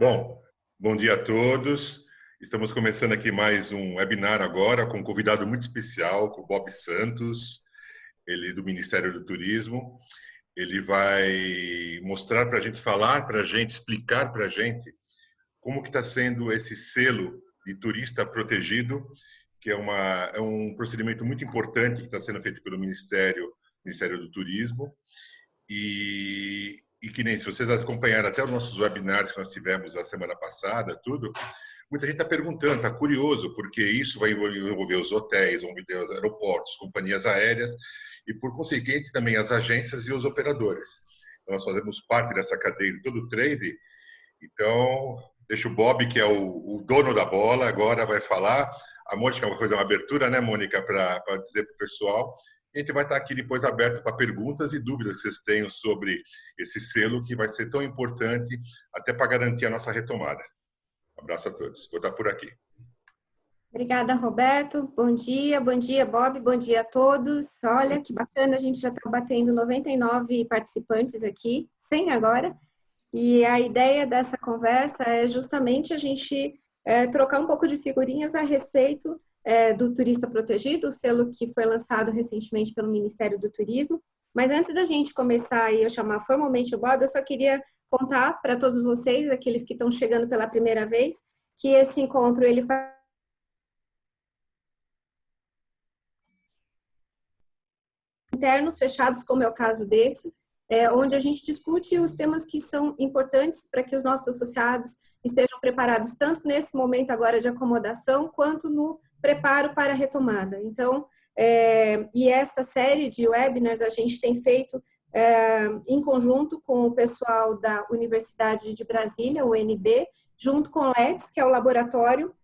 Bom, bom dia a todos. Estamos começando aqui mais um webinar agora com um convidado muito especial, com o Bob Santos, ele do Ministério do Turismo. Ele vai mostrar para a gente, falar para a gente, explicar para a gente como que está sendo esse selo de turista protegido, que é um procedimento muito importante que está sendo feito pelo Ministério do Turismo. E que nem se vocês acompanharam até os nossos webinars que nós tivemos a semana passada, tudo, muita gente está perguntando, está curioso, porque isso vai envolver os hotéis, vão envolver os aeroportos, companhias aéreas e, por consequente, também as agências e os operadores. Então, nós fazemos parte dessa cadeia de todo o trade. Então, deixa o Bob, que é o dono da bola, agora vai falar. A Mônica vai fazer uma abertura, né, Mônica, para dizer para o pessoal. A gente vai estar aqui depois aberto para perguntas e dúvidas que vocês tenham sobre esse selo que vai ser tão importante até para garantir a nossa retomada. Um abraço a todos. Vou estar por aqui. Obrigada, Roberto. Bom dia, Bob. Bom dia a todos. Olha, que bacana, a gente já está batendo 99 participantes aqui, 100 agora. E a ideia dessa conversa é justamente a gente trocar um pouco de figurinhas a respeito do Turista Protegido, o selo que foi lançado recentemente pelo Ministério do Turismo. Mas antes da gente começar e eu chamar formalmente o Bob, eu só queria contar para todos vocês, aqueles que estão chegando pela primeira vez, que esse encontro ele faz internos fechados, como é o caso desse, onde a gente discute os temas que são importantes para que os nossos associados estejam preparados tanto nesse momento agora de acomodação, quanto no preparo para a retomada. Então, e essa série de webinars a gente tem feito em conjunto com o pessoal da Universidade de Brasília, o UNB, junto com o LETS, que é o Laboratório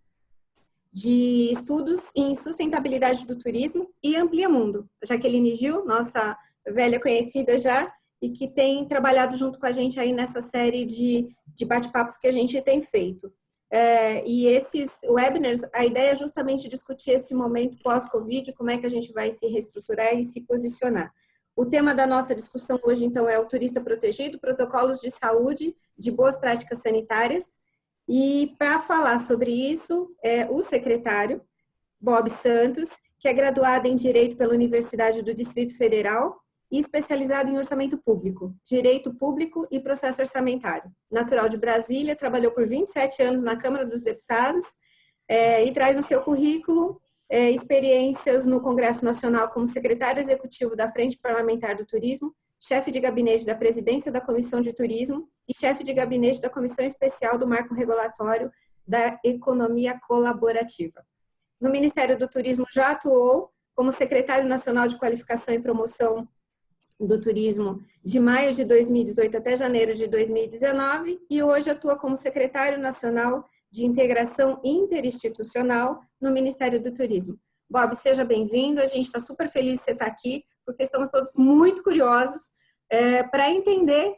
de Estudos em Sustentabilidade do Turismo, e Amplia Mundo. Jaqueline Gil, nossa velha conhecida já, e que tem trabalhado junto com a gente aí nessa série de bate-papos que a gente tem feito. E esses webinars, a ideia é justamente discutir esse momento pós-Covid, como é que a gente vai se reestruturar e se posicionar. O tema da nossa discussão hoje, então, é o turista protegido, protocolos de saúde, de boas práticas sanitárias. E para falar sobre isso, o secretário, Bob Santos, que é graduado em Direito pela Universidade do Distrito Federal e especializado em Orçamento Público, Direito Público e Processo Orçamentário. Natural de Brasília, trabalhou por 27 anos na Câmara dos Deputados e traz no seu currículo experiências no Congresso Nacional como secretário executivo da Frente Parlamentar do Turismo, chefe de gabinete da Presidência da Comissão de Turismo e chefe de gabinete da Comissão Especial do Marco Regulatório da Economia Colaborativa. No Ministério do Turismo já atuou como secretário nacional de Qualificação e Promoção do Turismo de maio de 2018 até janeiro de 2019 e hoje atua como secretário nacional de Integração Interinstitucional no Ministério do Turismo. Bob, seja bem-vindo, a gente está super feliz de você estar aqui, porque estamos todos muito curiosos para entender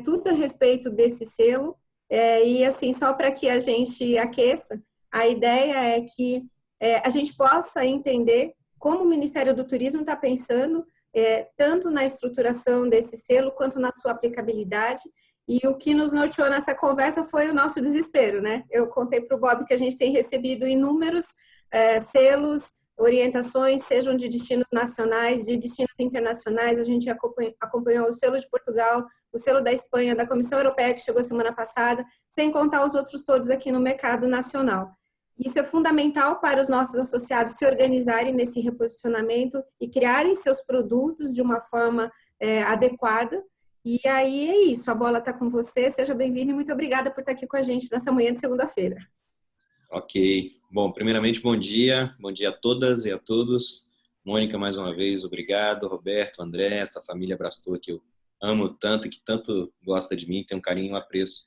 tudo a respeito desse selo. E assim, só para que a gente aqueça, a ideia é que a gente possa entender como o Ministério do Turismo está pensando tanto na estruturação desse selo quanto na sua aplicabilidade. E o que nos norteou nessa conversa foi o nosso desespero, né? Eu contei para o Bob que a gente tem recebido inúmeros selos, orientações, sejam de destinos nacionais, de destinos internacionais. A gente acompanhou o selo de Portugal, o selo da Espanha, da Comissão Europeia, que chegou semana passada, sem contar os outros todos aqui no mercado nacional. Isso é fundamental para os nossos associados se organizarem nesse reposicionamento e criarem seus produtos de uma forma adequada. E aí é isso, a bola está com você, seja bem-vindo e muito obrigada por estar aqui com a gente nessa manhã de segunda-feira. Ok. Bom, primeiramente, bom dia a todas e a todos. Mônica, mais uma vez, obrigado. Roberto, André, essa família Brastor que eu amo tanto e que tanto gosta de mim, tem um carinho e um apreço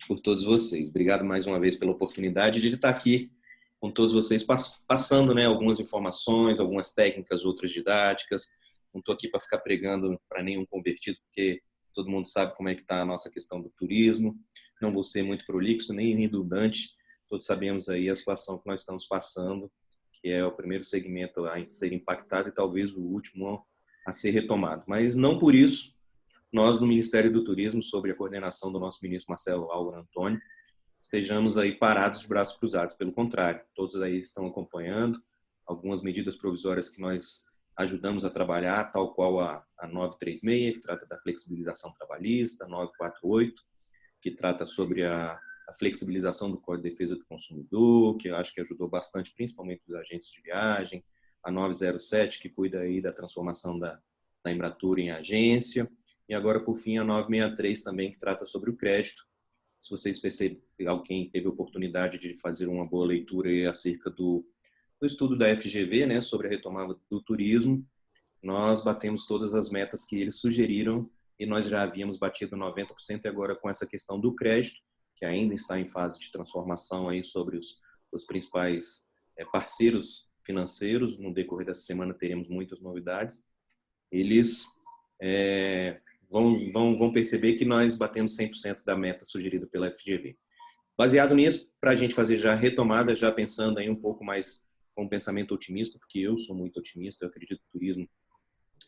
por todos vocês. Obrigado mais uma vez pela oportunidade de estar aqui com todos vocês, passando, né, algumas informações, algumas técnicas, outras didáticas. Não estou aqui para ficar pregando para nenhum convertido, porque todo mundo sabe como é que está a nossa questão do turismo. Não vou ser muito prolixo, nem redundante. Todos sabemos aí a situação que nós estamos passando, que é o primeiro segmento a ser impactado e talvez o último a ser retomado. Mas não por isso, nós no Ministério do Turismo, sob a coordenação do nosso ministro Marcelo Álvaro Antônio, estejamos aí parados de braços cruzados. Pelo contrário, todos aí estão acompanhando algumas medidas provisórias que nós ajudamos a trabalhar, tal qual a 936, que trata da flexibilização trabalhista, a 948, que trata sobre a flexibilização do Código de Defesa do Consumidor, que eu acho que ajudou bastante, principalmente os agentes de viagem, a 907, que cuida aí da transformação da Embratur em agência, e agora, por fim, a 963 também, que trata sobre o crédito. Se vocês percebem, alguém teve a oportunidade de fazer uma boa leitura aí acerca do estudo da FGV, né, sobre a retomada do turismo, nós batemos todas as metas que eles sugeriram e nós já havíamos batido 90%, e agora com essa questão do crédito, que ainda está em fase de transformação aí sobre os principais parceiros financeiros. No decorrer dessa semana teremos muitas novidades. Eles vão perceber que nós batemos 100% da meta sugerida pela FGV. Baseado nisso, para a gente fazer já a retomada, já pensando aí um pouco mais com um pensamento otimista, porque eu sou muito otimista, eu acredito que o turismo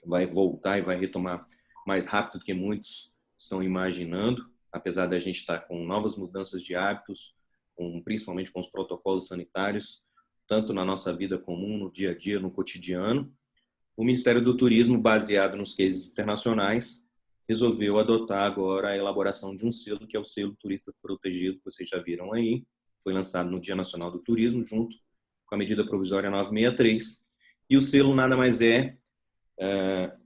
vai voltar e vai retomar mais rápido do que muitos estão imaginando, apesar da gente estar com novas mudanças de hábitos, principalmente com os protocolos sanitários, tanto na nossa vida comum, no dia a dia, no cotidiano. O Ministério do Turismo, baseado nos cases internacionais, resolveu adotar agora a elaboração de um selo, que é o selo Turista Protegido, que vocês já viram aí. Foi lançado no Dia Nacional do Turismo, junto com a medida provisória 963. E o selo nada mais é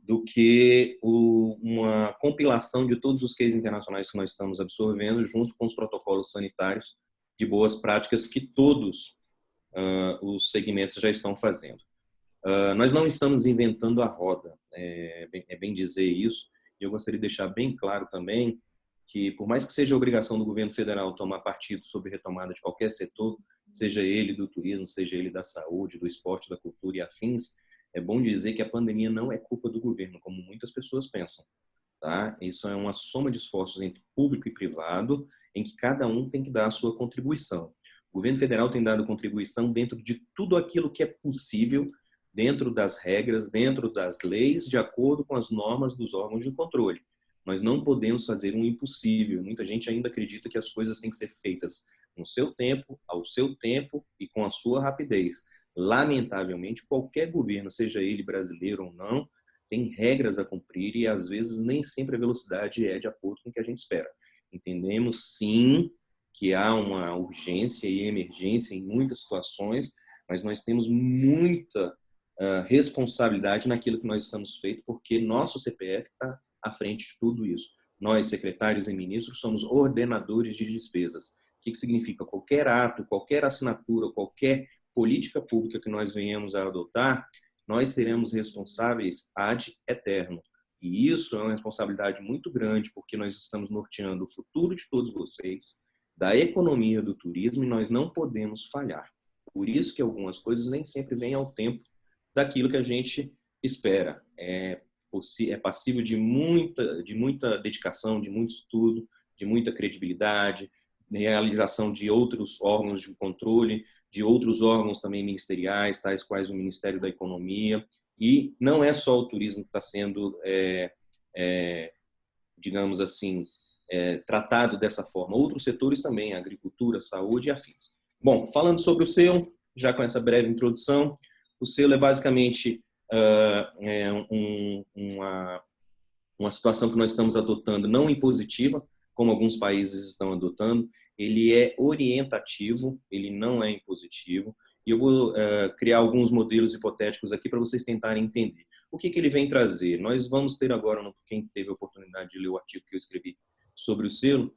do que uma compilação de todos os cases internacionais que nós estamos absorvendo, junto com os protocolos sanitários de boas práticas que todos os segmentos já estão fazendo. Nós não estamos inventando a roda, é bem dizer isso, e eu gostaria de deixar bem claro também que, por mais que seja a obrigação do governo federal tomar partido sobre retomada de qualquer setor, seja ele do turismo, seja ele da saúde, do esporte, da cultura e afins, é bom dizer que a pandemia não é culpa do governo, como muitas pessoas pensam. Tá? Isso é uma soma de esforços entre público e privado, em que cada um tem que dar a sua contribuição. O governo federal tem dado contribuição dentro de tudo aquilo que é possível, dentro das regras, dentro das leis, de acordo com as normas dos órgãos de controle. Nós não podemos fazer um impossível. Muita gente ainda acredita que as coisas têm que ser feitas no seu tempo, ao seu tempo e com a sua rapidez. Lamentavelmente, qualquer governo, seja ele brasileiro ou não, tem regras a cumprir e, às vezes, nem sempre a velocidade é de acordo com o que a gente espera. Entendemos, sim, que há uma urgência e emergência em muitas situações, mas nós temos muita responsabilidade naquilo que nós estamos feito, porque nosso CPF está à frente de tudo isso. Nós, secretários e ministros, somos ordenadores de despesas. O que significa? Qualquer ato, qualquer assinatura, qualquer política pública que nós venhamos a adotar, nós seremos responsáveis ad eterno. E isso é uma responsabilidade muito grande, porque nós estamos norteando o futuro de todos vocês, da economia do turismo, e nós não podemos falhar. Por isso que algumas coisas nem sempre vêm ao tempo daquilo que a gente espera. É passível de muita dedicação, de muito estudo, de muita credibilidade, realização de outros órgãos de controle, de outros órgãos também ministeriais, tais quais o Ministério da Economia. E não é só o turismo que está sendo, digamos assim, tratado dessa forma. Outros setores também, agricultura, saúde e afins. Bom, falando sobre o selo, já com essa breve introdução, o selo é basicamente uma situação que nós estamos adotando não impositiva, como alguns países estão adotando. Ele é orientativo, ele não é impositivo. E eu vou criar alguns modelos hipotéticos aqui para vocês tentarem entender. O que ele vem trazer? Nós vamos ter agora, quem teve a oportunidade de ler o artigo que eu escrevi sobre o selo,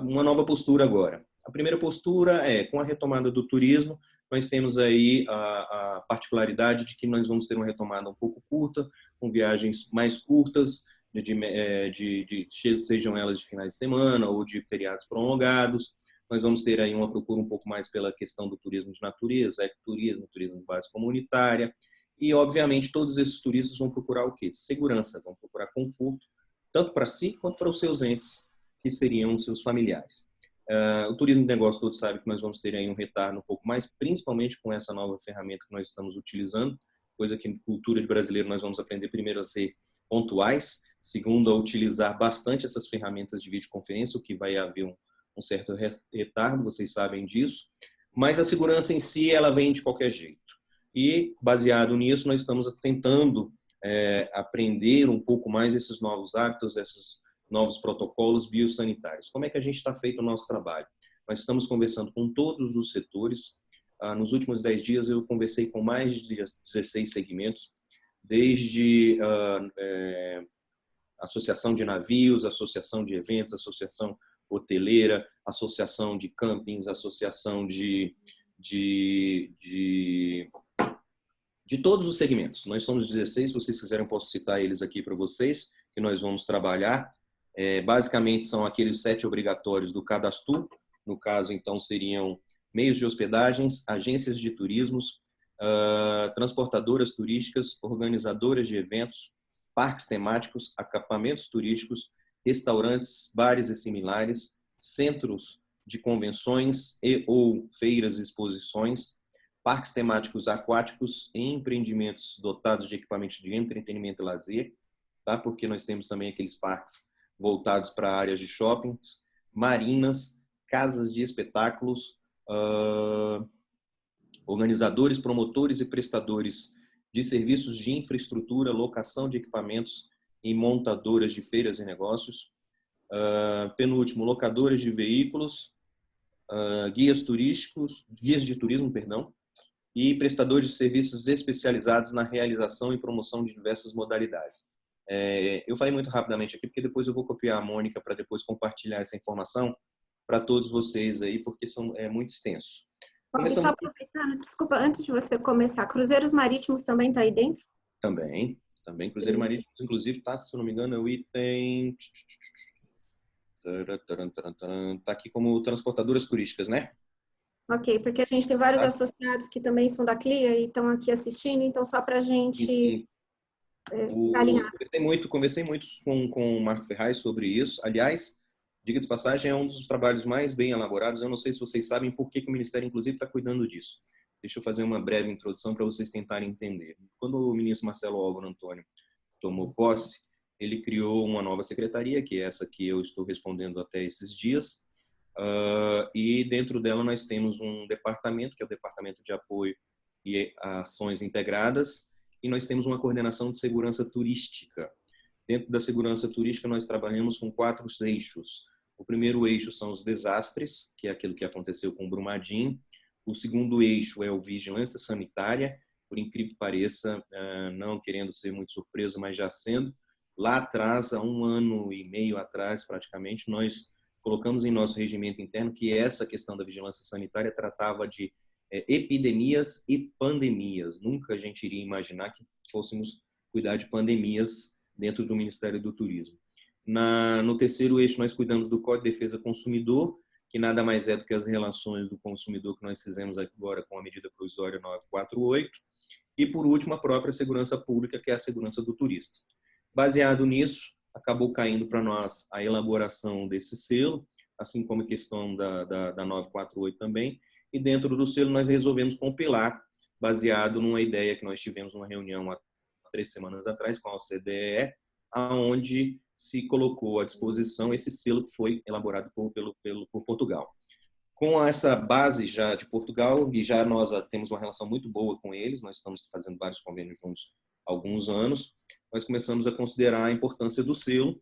uma nova postura agora. A primeira postura é, com a retomada do turismo, nós temos aí a particularidade de que nós vamos ter uma retomada um pouco curta, com viagens mais curtas, sejam elas de finais de semana ou de feriados prolongados. Nós vamos ter aí uma procura um pouco mais pela questão do turismo de natureza, ecoturismo, turismo de base comunitária. E, obviamente, todos esses turistas vão procurar o quê? Segurança, vão procurar conforto, tanto para si quanto para os seus entes, que seriam os seus familiares. O turismo de negócio, todos sabem que nós vamos ter aí um retorno um pouco mais, principalmente com essa nova ferramenta que nós estamos utilizando, coisa que em cultura de brasileiro nós vamos aprender primeiro a ser pontuais, segundo a utilizar bastante essas ferramentas de videoconferência, o que vai haver um um certo retardo, vocês sabem disso, mas a segurança em si, ela vem de qualquer jeito. E, baseado nisso, nós estamos tentando aprender um pouco mais esses novos hábitos, esses novos protocolos biosanitários. Como é que a gente está feito o nosso trabalho? Nós estamos conversando com todos os setores. Nos últimos 10 dias, eu conversei com mais de 16 segmentos, desde associação de navios, associação de eventos, associação hoteleira, associação de campings, associação de todos os segmentos. Nós somos 16, se vocês quiserem, eu posso citar eles aqui para vocês, que nós vamos trabalhar. Basicamente, são aqueles 7 obrigatórios do Cadastro. No caso, então, seriam meios de hospedagens, agências de turismos, transportadoras turísticas, organizadoras de eventos, parques temáticos, acampamentos turísticos, restaurantes, bares e similares, centros de convenções e ou feiras e exposições, parques temáticos aquáticos e empreendimentos dotados de equipamentos de entretenimento e lazer, tá? Porque nós temos também aqueles parques voltados para áreas de shoppings, marinas, casas de espetáculos, organizadores, promotores e prestadores de serviços de infraestrutura, locação de equipamentos e montadoras de feiras e negócios. Penúltimo, locadoras de veículos, guias de turismo, perdão, e prestadores de serviços especializados na realização e promoção de diversas modalidades. Eu falei muito rapidamente aqui, porque depois eu vou copiar a Mônica para depois compartilhar essa informação para todos vocês aí, porque é muito extenso. Só aproveitando, desculpa, antes de você começar, cruzeiros marítimos também está aí dentro? Também cruzeiro marítimo, inclusive, tá, se eu não me engano, é o item... Tá aqui como transportadoras turísticas, né? Ok, porque a gente tem vários associados que também são da CLIA e estão aqui assistindo, então só para a gente alinhar. Conversei muito com o Marco Ferraz sobre isso. Aliás, diga de passagem, é um dos trabalhos mais bem elaborados. Eu não sei se vocês sabem por que o Ministério, inclusive, está cuidando disso. Deixa eu fazer uma breve introdução para vocês tentarem entender. Quando o ministro Marcelo Álvaro Antônio tomou posse, ele criou uma nova secretaria, que é essa que eu estou respondendo até esses dias, e dentro dela nós temos um departamento, que é o Departamento de Apoio e Ações Integradas, e nós temos uma coordenação de segurança turística. Dentro da segurança turística nós trabalhamos com 4 eixos. O primeiro eixo são os desastres, que é aquilo que aconteceu com Brumadinho. O segundo eixo é o vigilância sanitária, por incrível que pareça, não querendo ser muito surpreso, mas já sendo. Lá atrás, há 1 ano e meio atrás, praticamente, nós colocamos em nosso regimento interno que essa questão da vigilância sanitária tratava de epidemias e pandemias. Nunca a gente iria imaginar que fôssemos cuidar de pandemias dentro do Ministério do Turismo. No terceiro eixo, nós cuidamos do Código de Defesa do Consumidor, que nada mais é do que as relações do consumidor que nós fizemos agora com a medida provisória 948. E, por último, a própria segurança pública, que é a segurança do turista. Baseado nisso, acabou caindo para nós a elaboração desse selo, assim como a questão da 948 também. E dentro do selo nós resolvemos compilar, baseado numa ideia que nós tivemos numa reunião há 3 semanas atrás com a OCDE, aonde se colocou à disposição esse selo que foi elaborado por Portugal. Com essa base já de Portugal, e já nós temos uma relação muito boa com eles, nós estamos fazendo vários convênios juntos há alguns anos, nós começamos a considerar a importância do selo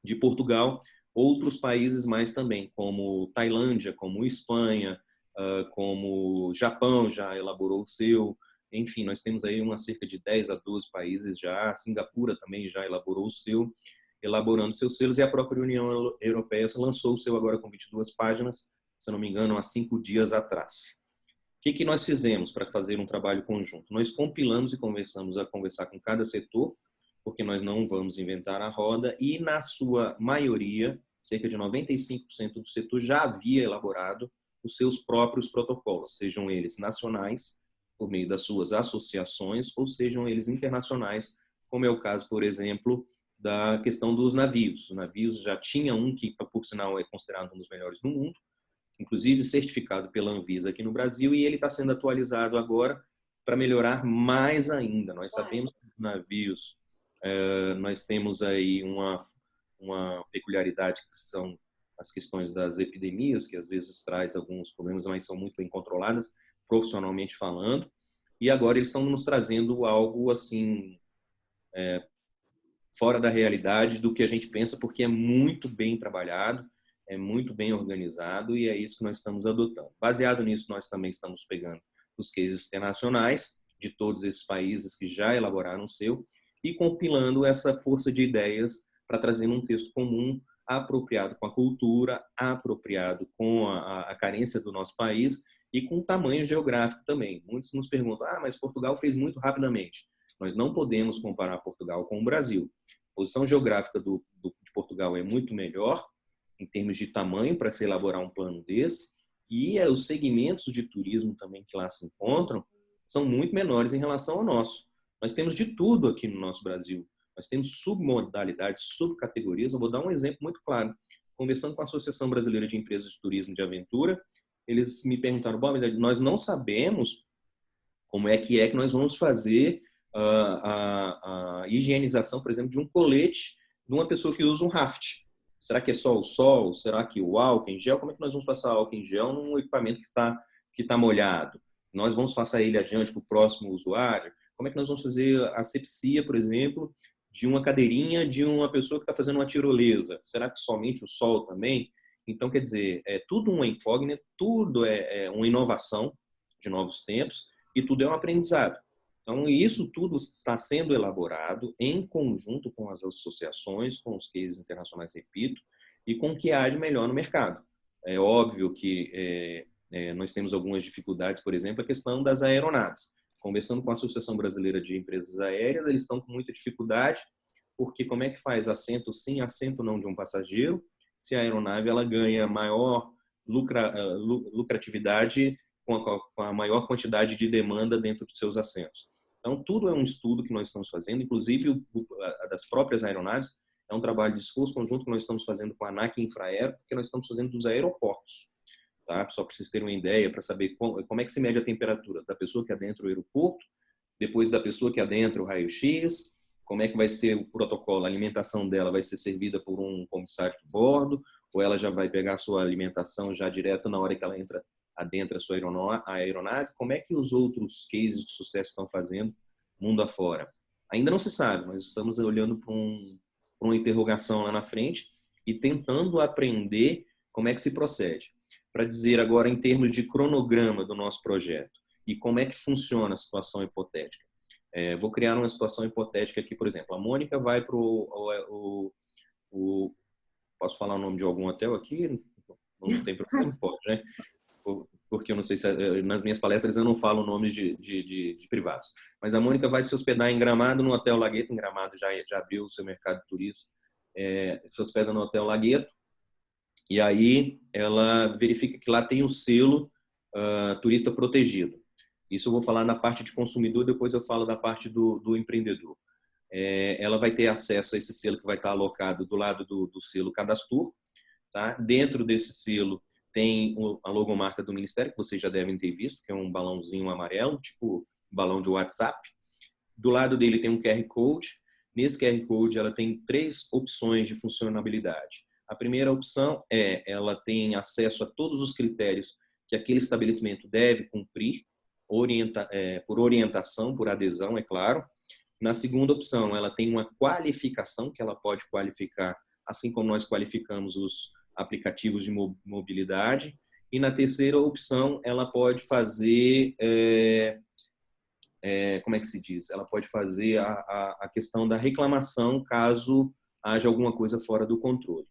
de Portugal, outros países mais também, como Tailândia, como Espanha, como Japão já elaborou o seu, enfim, nós temos aí cerca de 10 a 12 países já, Singapura também já elaborou o seu, elaborando seus selos, e a própria União Europeia lançou o seu agora com 22 páginas, se eu não me engano, há 5 dias atrás. O que nós fizemos para fazer um trabalho conjunto? Nós compilamos e começamos a conversar com cada setor, porque nós não vamos inventar a roda, e na sua maioria, cerca de 95% do setor já havia elaborado os seus próprios protocolos, sejam eles nacionais, por meio das suas associações, ou sejam eles internacionais, como é o caso, por exemplo, da questão dos navios. Os navios já tinha um que, por sinal, é considerado um dos melhores do mundo, inclusive certificado pela Anvisa aqui no Brasil, e ele está sendo atualizado agora para melhorar mais ainda. Nós sabemos que os navios, nós temos aí uma peculiaridade que são as questões das epidemias, que às vezes traz alguns problemas, mas são muito bem controladas, profissionalmente falando. E agora eles estão nos trazendo algo assim fora da realidade do que a gente pensa, porque é muito bem trabalhado, é muito bem organizado e é isso que nós estamos adotando. Baseado nisso, nós também estamos pegando os cases internacionais de todos esses países que já elaboraram o seu e compilando essa força de ideias para trazer um texto comum apropriado com a cultura, apropriado com a carência do nosso país e com o tamanho geográfico também. Muitos nos perguntam, mas Portugal fez muito rapidamente. Nós não podemos comparar Portugal com o Brasil. A posição geográfica de Portugal é muito melhor em termos de tamanho para se elaborar um plano desse e os segmentos de turismo também que lá se encontram são muito menores em relação ao nosso. Nós temos de tudo aqui no nosso Brasil. Nós temos submodalidades, subcategorias. Eu vou dar um exemplo muito claro. Conversando com a Associação Brasileira de Empresas de Turismo de Aventura, eles me perguntaram, bom, nós não sabemos como é que nós vamos fazer a higienização, por exemplo, de um colete de uma pessoa que usa um raft. Será que é só o sol? Será que o álcool em gel? Como é que nós vamos passar álcool em gel num equipamento que está molhado? Nós vamos passar ele adiante para o próximo usuário? Como é que nós vamos fazer a asepsia, por exemplo, de uma cadeirinha de uma pessoa que está fazendo uma tirolesa? Será que somente o sol também? Então, quer dizer, é tudo uma incógnita, tudo é uma inovação de novos tempos e tudo é um aprendizado. Então, isso tudo está sendo elaborado em conjunto com as associações, com os cases internacionais, repito, e com o que há de melhor no mercado. É óbvio que nós temos algumas dificuldades, por exemplo, a questão das aeronaves. Conversando com a Associação Brasileira de Empresas Aéreas, eles estão com muita dificuldade, porque como é que faz assento sim, assento não de um passageiro, se a aeronave ela ganha maior lucratividade com a maior quantidade de demanda dentro dos seus assentos. Então, tudo é um estudo que nós estamos fazendo, inclusive das próprias aeronaves, é um trabalho de esforço conjunto que nós estamos fazendo com a ANAC e Infraero, porque nós estamos fazendo dos aeroportos. Tá? Só para vocês terem uma ideia, para saber como é que se mede a temperatura da pessoa que adentra o aeroporto, depois da pessoa que adentra o raio-x, como é que vai ser o protocolo, a alimentação dela vai ser servida por um comissário de bordo, ou ela já vai pegar a sua alimentação já direto na hora que ela adentra a sua aeronave, como é que os outros cases de sucesso estão fazendo mundo afora? Ainda não se sabe, nós estamos olhando para uma interrogação lá na frente e tentando aprender como é que se procede. Para dizer agora em termos de cronograma do nosso projeto e como é que funciona a situação hipotética. Vou criar uma situação hipotética aqui, por exemplo, a Mônica vai para posso falar o nome de algum hotel aqui? Não tem problema, pode, né? Porque eu não sei se nas minhas palestras eu não falo nomes de privados. Mas a Mônica vai se hospedar em Gramado, no Hotel Lagueto. Em Gramado já abriu o seu mercado de turismo. Se hospeda no Hotel Lagueto. E aí ela verifica que lá tem o selo turista protegido. Isso eu vou falar na parte de consumidor, depois eu falo da parte do empreendedor. Ela vai ter acesso a esse selo que vai estar alocado do lado do selo Cadastur. Tá? Dentro desse selo tem a logomarca do Ministério, que vocês já devem ter visto, que é um balãozinho amarelo, tipo balão de WhatsApp. Do lado dele tem um QR Code. Nesse QR Code ela tem 3 opções de funcionalidade. A primeira opção ela tem acesso a todos os critérios que aquele estabelecimento deve cumprir, por orientação, por adesão, é claro. Na segunda opção, ela tem uma qualificação que ela pode qualificar, assim como nós qualificamos os aplicativos de mobilidade. E na terceira opção, ela pode fazer, como é que se diz? Ela pode fazer a questão da reclamação caso haja alguma coisa fora do controle.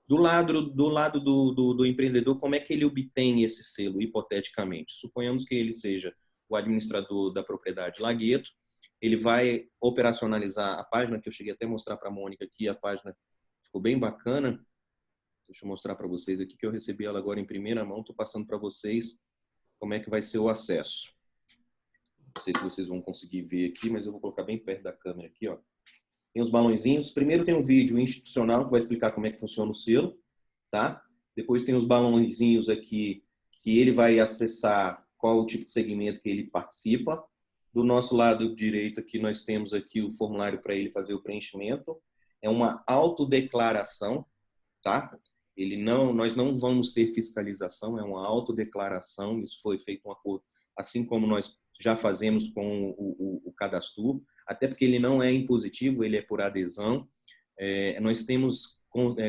Do lado do empreendedor, como é que ele obtém esse selo, hipoteticamente? Suponhamos que ele seja o administrador da propriedade Lagueto, ele vai operacionalizar a página, que eu cheguei até a mostrar para a Mônica aqui, a página ficou bem bacana. Deixa eu mostrar para vocês aqui, que eu recebi ela agora em primeira mão, estou passando para vocês como é que vai ser o acesso. Não sei se vocês vão conseguir ver aqui, mas eu vou colocar bem perto da câmera aqui, ó. Tem os balãozinhos. Primeiro tem um vídeo institucional que vai explicar como é que funciona o selo, tá? Depois tem os balãozinhos aqui que ele vai acessar qual o tipo de segmento que ele participa. Do nosso lado direito aqui nós temos aqui o formulário para ele fazer o preenchimento. É uma autodeclaração, tá? Nós não vamos ter fiscalização, é uma autodeclaração, isso foi feito um acordo, assim como nós já fazemos com o Cadastur, até porque ele não é impositivo, ele é por adesão. Nós temos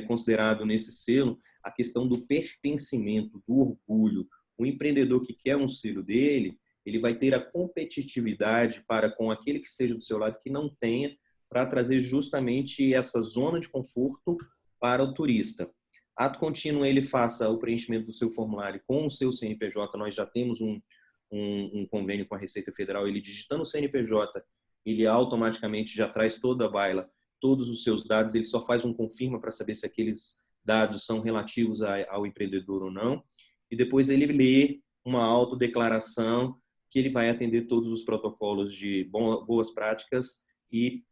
considerado nesse selo a questão do pertencimento, do orgulho. O empreendedor que quer um selo dele, ele vai ter a competitividade para com aquele que esteja do seu lado que não tenha, para trazer justamente essa zona de conforto para o turista. Ato contínuo, ele faça o preenchimento do seu formulário com o seu CNPJ. Nós já temos um convênio com a Receita Federal. Ele digitando o CNPJ, ele automaticamente já traz toda a baila, todos os seus dados. Ele só faz um confirma para saber se aqueles dados são relativos ao empreendedor ou não. E depois ele lê uma autodeclaração que ele vai atender todos os protocolos de boas práticas e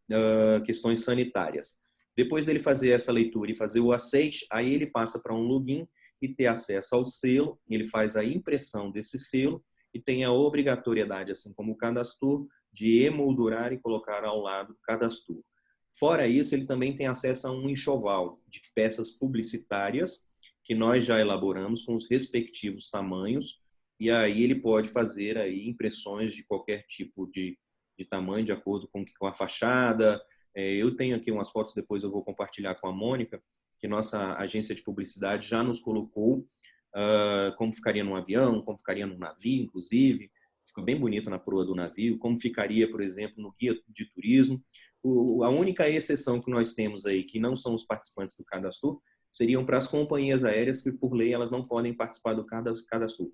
questões sanitárias. Depois dele fazer essa leitura e fazer o aceite, aí ele passa para um login e ter acesso ao selo, ele faz a impressão desse selo e tem a obrigatoriedade, assim como o Cadastur, de emoldurar e colocar ao lado do Cadastur. Fora isso, ele também tem acesso a um enxoval de peças publicitárias que nós já elaboramos com os respectivos tamanhos, e aí ele pode fazer aí impressões de qualquer tipo de tamanho, de acordo com a fachada. Eu tenho aqui umas fotos, depois eu vou compartilhar com a Mônica, que nossa agência de publicidade já nos colocou como ficaria num avião, como ficaria num navio, inclusive. Fica bem bonito na proa do navio, como ficaria, por exemplo, no guia de turismo. A única exceção que nós temos aí, que não são os participantes do Cadastur, seriam para as companhias aéreas, que por lei elas não podem participar do Cadastur.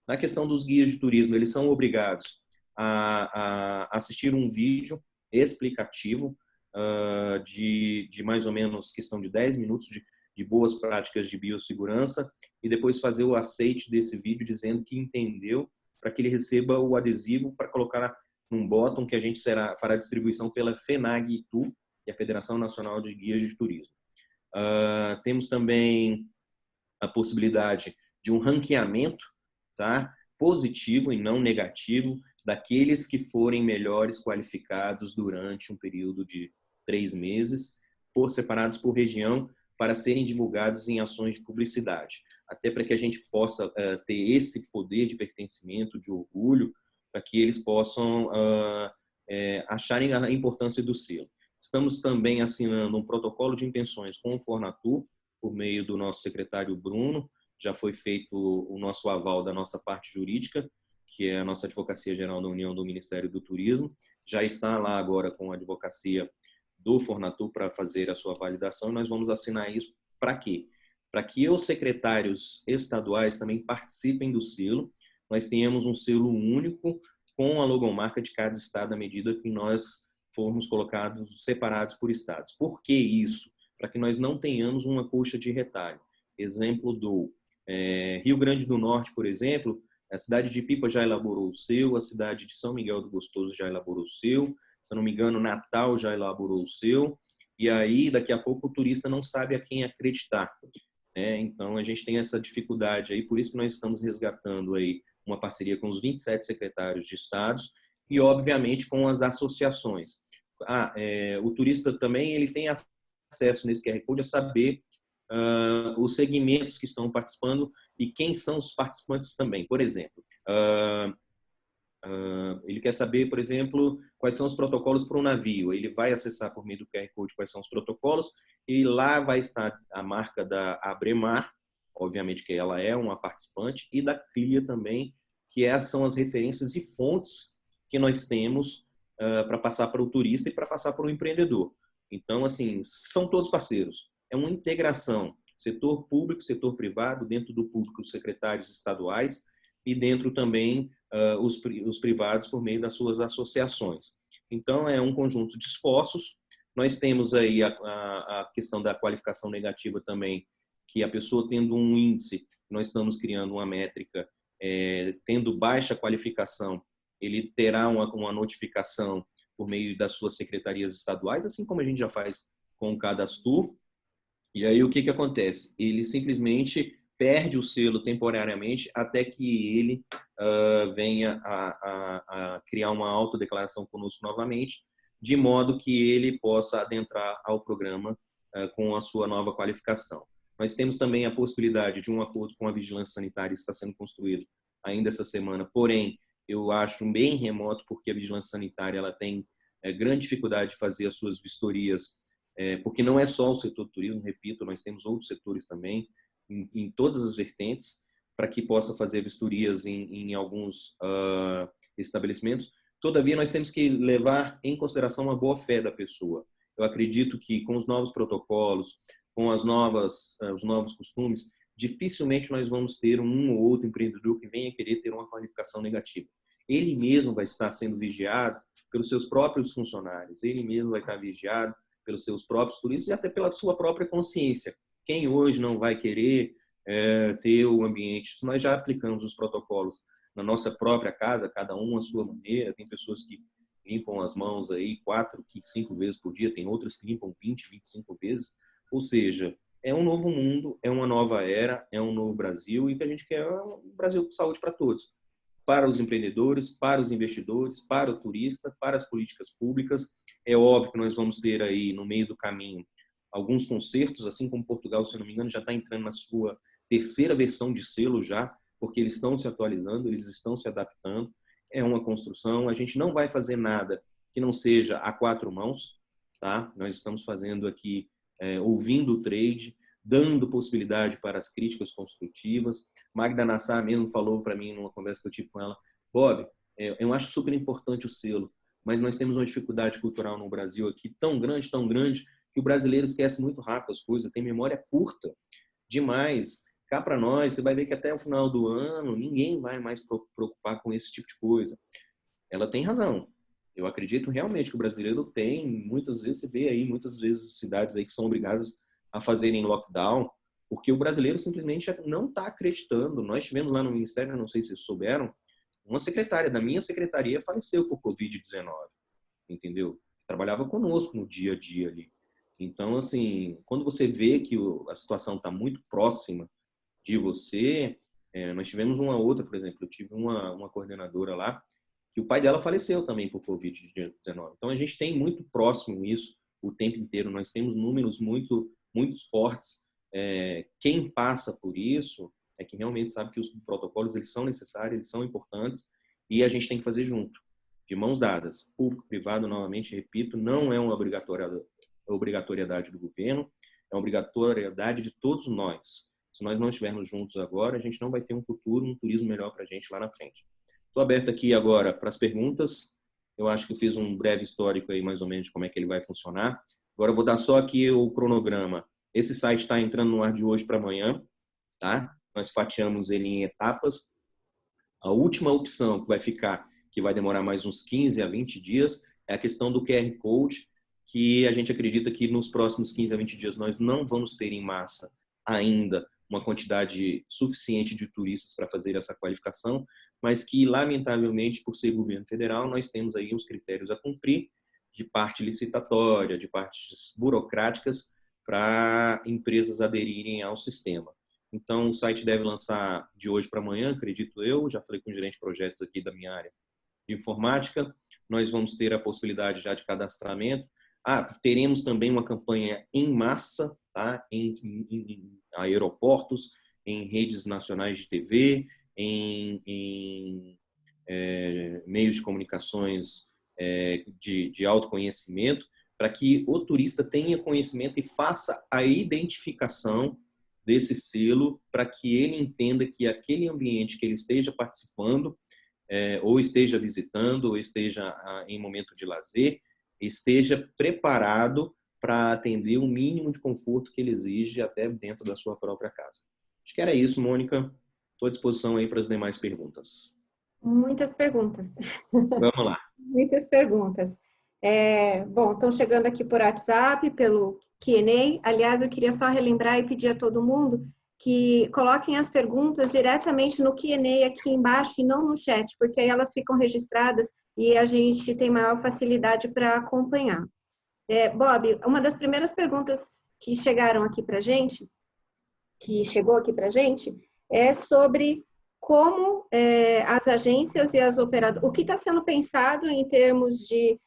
Na questão dos guias de turismo, eles são obrigados a assistir um vídeo explicativo de mais ou menos questão de 10 minutos de boas práticas de biossegurança e depois fazer o aceite desse vídeo dizendo que entendeu, para que ele receba o adesivo para colocar num bottom que a gente fará distribuição pela FENAG Itu, que é a Federação Nacional de Guias de Turismo. Temos também a possibilidade de um ranqueamento, tá? Positivo e não negativo, daqueles que forem melhores qualificados durante um período de 3 meses, separados por região, para serem divulgados em ações de publicidade. Até para que a gente possa ter esse poder de pertencimento, de orgulho, para que eles possam acharem a importância do selo. Estamos também assinando um protocolo de intenções com o Fornatur, por meio do nosso secretário Bruno. Já foi feito o nosso aval da nossa parte jurídica, que é a nossa Advocacia Geral da União do Ministério do Turismo. Já está lá agora com a advocacia do Fornatur para fazer a sua validação. Nós vamos assinar isso para quê? Para que os secretários estaduais também participem do selo. Nós tenhamos um selo único com a logomarca de cada estado à medida que nós formos colocados separados por estados. Por que isso? Para que nós não tenhamos uma coxa de retalho. Exemplo do Rio Grande do Norte, por exemplo, a cidade de Pipa já elaborou o seu, a cidade de São Miguel do Gostoso já elaborou o seu, se não me engano, Natal já elaborou o seu, e aí daqui a pouco o turista não sabe a quem acreditar. Então a gente tem essa dificuldade aí, por isso que nós estamos resgatando aí uma parceria com os 27 secretários de estados e, obviamente, com as associações. O turista também ele tem acesso nesse QR Code a saber os segmentos que estão participando e quem são os participantes também. Por exemplo, ele quer saber, por exemplo, quais são os protocolos para um navio. Ele vai acessar por meio do QR Code quais são os protocolos e lá vai estar a marca da Abremar, obviamente que ela é uma participante, e da CLIA também, que são as referências e fontes que nós temos para passar para o turista e para passar para o empreendedor. Então, assim, são todos parceiros. É uma integração, setor público, setor privado, dentro do público os secretários estaduais e dentro também os privados por meio das suas associações. Então, é um conjunto de esforços. Nós temos aí a questão da qualificação negativa também, que a pessoa tendo um índice, nós estamos criando uma métrica, tendo baixa qualificação, ele terá uma notificação por meio das suas secretarias estaduais, assim como a gente já faz com o Cadastur. E aí o que acontece? Ele simplesmente perde o selo temporariamente até que ele venha a criar uma autodeclaração conosco novamente, de modo que ele possa adentrar ao programa com a sua nova qualificação. Nós temos também a possibilidade de um acordo com a vigilância sanitária, isso está sendo construído ainda essa semana, porém, eu acho bem remoto, porque a vigilância sanitária ela tem grande dificuldade de fazer as suas vistorias, porque não é só o setor do turismo, repito, nós temos outros setores também, em todas as vertentes, para que possa fazer vistorias em alguns estabelecimentos. Todavia, nós temos que levar em consideração a boa-fé da pessoa. Eu acredito que com os novos protocolos, com os novos costumes, dificilmente nós vamos ter um ou outro empreendedor que venha querer ter uma qualificação negativa. Ele mesmo vai estar sendo vigiado pelos seus próprios funcionários, ele mesmo vai estar vigiado pelos seus próprios turistas e até pela sua própria consciência. Quem hoje não vai querer ter o ambiente? Nós já aplicamos os protocolos na nossa própria casa, cada um à sua maneira. Tem pessoas que limpam as mãos aí 4, 5 vezes por dia, tem outras que limpam 20, 25 vezes. Ou seja, é um novo mundo, é uma nova era, é um novo Brasil e que a gente quer um Brasil com saúde para todos. Para os empreendedores, para os investidores, para o turista, para as políticas públicas. É óbvio que nós vamos ter aí, no meio do caminho, alguns concertos, assim como Portugal, se não me engano, já está entrando na sua terceira versão de selo já, porque eles estão se atualizando, eles estão se adaptando. É uma construção, a gente não vai fazer nada que não seja a 4 mãos, tá? Nós estamos fazendo aqui, ouvindo o trade, dando possibilidade para as críticas construtivas. Magda Nassar mesmo falou para mim numa conversa que eu tive com ela, Bob, eu acho super importante o selo, mas nós temos uma dificuldade cultural no Brasil aqui tão grande, que o brasileiro esquece muito rápido as coisas, tem memória curta demais. Cá para nós, você vai ver que até o final do ano ninguém vai mais preocupar com esse tipo de coisa. Ela tem razão. Eu acredito realmente que o brasileiro tem, muitas vezes você vê aí, muitas vezes cidades aí que são obrigadas a fazerem lockdown, porque o brasileiro simplesmente não está acreditando. Nós tivemos lá no Ministério, não sei se vocês souberam, uma secretária da minha secretaria faleceu por Covid-19, entendeu? Trabalhava conosco no dia a dia ali. Então, assim, quando você vê que a situação está muito próxima de você, nós tivemos uma outra, por exemplo, eu tive uma coordenadora lá, que o pai dela faleceu também por Covid-19. Então, a gente tem muito próximo isso o tempo inteiro, nós temos números muito fortes. Quem passa por isso é que realmente sabe que os protocolos eles são necessários, eles são importantes e a gente tem que fazer junto, de mãos dadas. Público, privado, novamente, repito, não é uma obrigatoriedade do governo, é uma obrigatoriedade de todos nós. Se nós não estivermos juntos agora, a gente não vai ter um futuro, um turismo melhor para a gente lá na frente. Estou aberto aqui agora para as perguntas. Eu acho que eu fiz um breve histórico aí, mais ou menos, de como é que ele vai funcionar. Agora eu vou dar só aqui o cronograma. Esse site está entrando no ar de hoje para amanhã, tá? Nós fatiamos ele em etapas. A última opção que vai ficar, que vai demorar mais uns 15 a 20 dias, é a questão do QR Code, que a gente acredita que nos próximos 15 a 20 dias nós não vamos ter em massa ainda uma quantidade suficiente de turistas para fazer essa qualificação, mas que, lamentavelmente, por ser governo federal, nós temos aí uns critérios a cumprir de parte licitatória, de partes burocráticas, para empresas aderirem ao sistema. Então, o site deve lançar de hoje para amanhã, acredito eu. Já falei com o gerente de projetos aqui da minha área de informática. Nós vamos ter a possibilidade já de cadastramento. Teremos também uma campanha em massa, tá? em aeroportos, em redes nacionais de TV, em meios de comunicações de autoconhecimento, para que o turista tenha conhecimento e faça a identificação desse selo, para que ele entenda que aquele ambiente que ele esteja participando, ou esteja visitando, ou esteja em momento de lazer, esteja preparado para atender o mínimo de conforto que ele exige até dentro da sua própria casa. Acho que era isso, Mônica. Estou à disposição aí para as demais perguntas. Muitas perguntas. Vamos lá. Muitas perguntas. Bom, estão chegando aqui por WhatsApp, pelo Q&A. Aliás, eu queria só relembrar e pedir a todo mundo que coloquem as perguntas diretamente no Q&A aqui embaixo e não no chat, porque aí elas ficam registradas e a gente tem maior facilidade para acompanhar. Bob, uma das primeiras perguntas que chegaram aqui para a gente, é sobre como as agências e as operadoras, o que está sendo pensado em termos de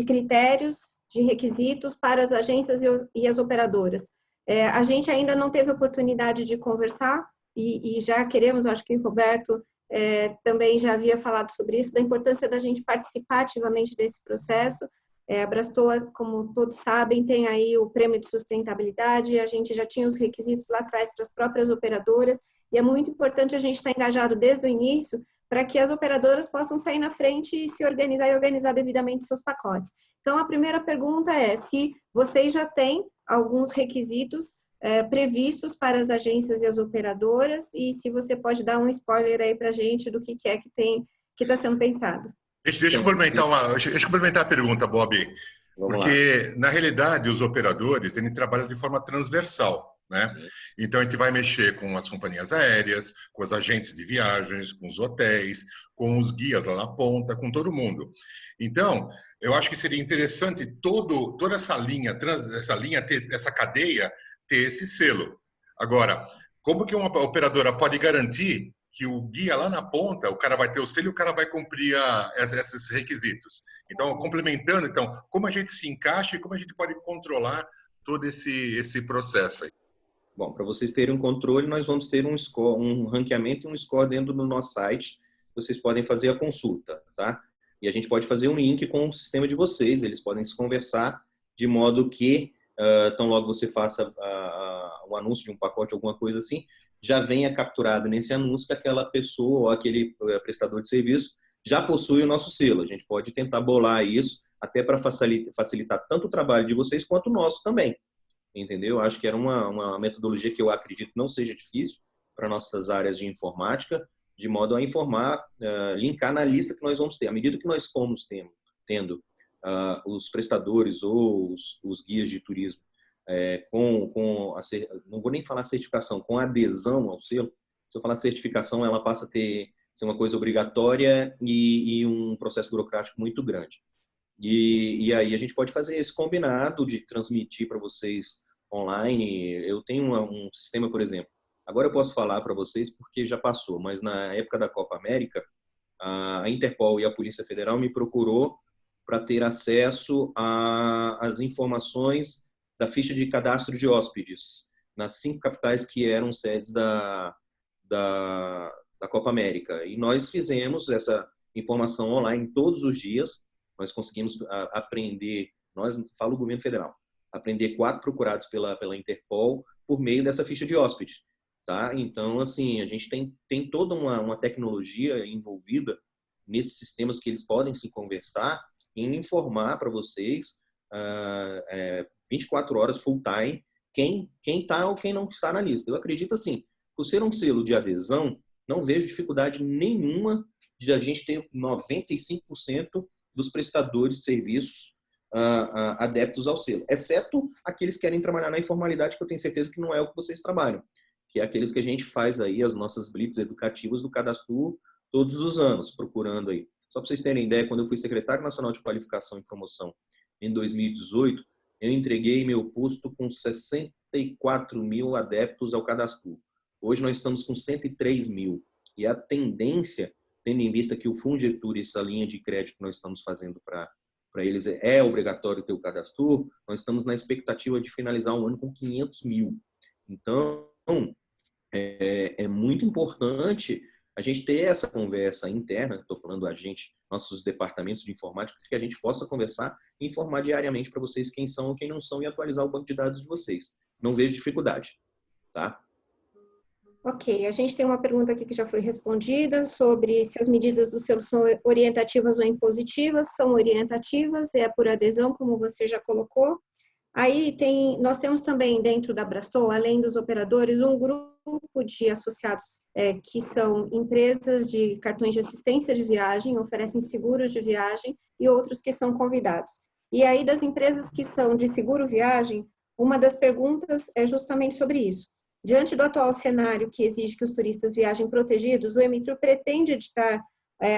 critérios, de requisitos para as agências e as operadoras. A gente ainda não teve oportunidade de conversar e já queremos, acho que o Roberto também já havia falado sobre isso, da importância da gente participar ativamente desse processo. A Brastoa, como todos sabem, tem aí o prêmio de sustentabilidade, a gente já tinha os requisitos lá atrás para as próprias operadoras, e é muito importante a gente estar engajado desde o início para que as operadoras possam sair na frente e se organizar e organizar devidamente seus pacotes. Então, a primeira pergunta é se vocês já têm alguns requisitos previstos para as agências e as operadoras, e se você pode dar um spoiler aí para a gente do que é que está sendo pensado. Deixa eu complementar a pergunta, Bob, porque, na realidade, os operadores trabalham de forma transversal, né? Então, a gente vai mexer com as companhias aéreas, com as agentes de viagens, com os hotéis, com os guias lá na ponta, com todo mundo. Então, eu acho que seria interessante toda essa linha, essa cadeia, ter esse selo. Agora, como que uma operadora pode garantir que o guia lá na ponta, o cara vai ter o selo e o cara vai cumprir esses requisitos? Então, complementando, como a gente se encaixa e como a gente pode controlar todo esse processo aí? Bom, para vocês terem um controle, nós vamos ter um score, um ranqueamento e um score dentro do nosso site. Vocês podem fazer a consulta, tá? E a gente pode fazer um link com o sistema de vocês. Eles podem se conversar de modo que, tão logo você faça o anúncio de um pacote, alguma coisa assim, já venha capturado nesse anúncio que aquela pessoa ou aquele prestador de serviço já possui o nosso selo. A gente pode tentar bolar isso até para facilitar tanto o trabalho de vocês quanto o nosso também. Entendeu? Acho que era uma metodologia que eu acredito não seja difícil para nossas áreas de informática, de modo a informar, linkar na lista que nós vamos ter. À medida que nós formos tendo os prestadores ou os guias de turismo não vou nem falar certificação, com adesão ao selo. Se eu falar certificação, ela passa a ser uma coisa obrigatória e um processo burocrático muito grande. E aí a gente pode fazer esse combinado de transmitir para vocês online. Eu tenho um sistema, por exemplo, agora eu posso falar para vocês porque já passou, mas na época da Copa América, a Interpol e a Polícia Federal me procurou para ter acesso às informações da ficha de cadastro de hóspedes nas 5 capitais que eram sedes da Copa América. E nós fizemos essa informação online todos os dias. Nós conseguimos aprender, falo o governo federal, aprender 4 procurados pela Interpol por meio dessa ficha de hóspede, tá? Então, assim, a gente tem toda uma tecnologia envolvida nesses sistemas que eles podem se conversar e informar para vocês 24 horas full time quem está ou quem não está na lista. Eu acredito assim, por ser um selo de adesão, não vejo dificuldade nenhuma de a gente ter 95% dos prestadores de serviços adeptos ao selo, exceto aqueles que querem trabalhar na informalidade, que eu tenho certeza que não é o que vocês trabalham, que é aqueles que a gente faz aí, as nossas blitz educativas do Cadastro todos os anos, procurando aí. Só para vocês terem ideia, quando eu fui secretário nacional de qualificação e promoção em 2018, eu entreguei meu posto com 64 mil adeptos ao Cadastro. Hoje nós estamos com 103 mil. E a tendência, tendo em vista que o Fungetur, essa linha de crédito que nós estamos fazendo para eles, é obrigatório ter o Cadastro, nós estamos na expectativa de finalizar o ano com 500 mil. Então, é muito importante a gente ter essa conversa interna, estou falando a gente, nossos departamentos de informática, que a gente possa conversar e informar diariamente para vocês quem são ou quem não são e atualizar o banco de dados de vocês. Não vejo dificuldade, tá? Ok, a gente tem uma pergunta aqui que já foi respondida sobre se as medidas do selo são orientativas ou impositivas. São orientativas, é por adesão, como você já colocou. Aí nós temos também dentro da Brastoa, além dos operadores, um grupo de associados que são empresas de cartões de assistência de viagem, oferecem seguros de viagem, e outros que são convidados. E aí, das empresas que são de seguro viagem, uma das perguntas é justamente sobre isso. Diante do atual cenário que exige que os turistas viajem protegidos, o Emitur pretende editar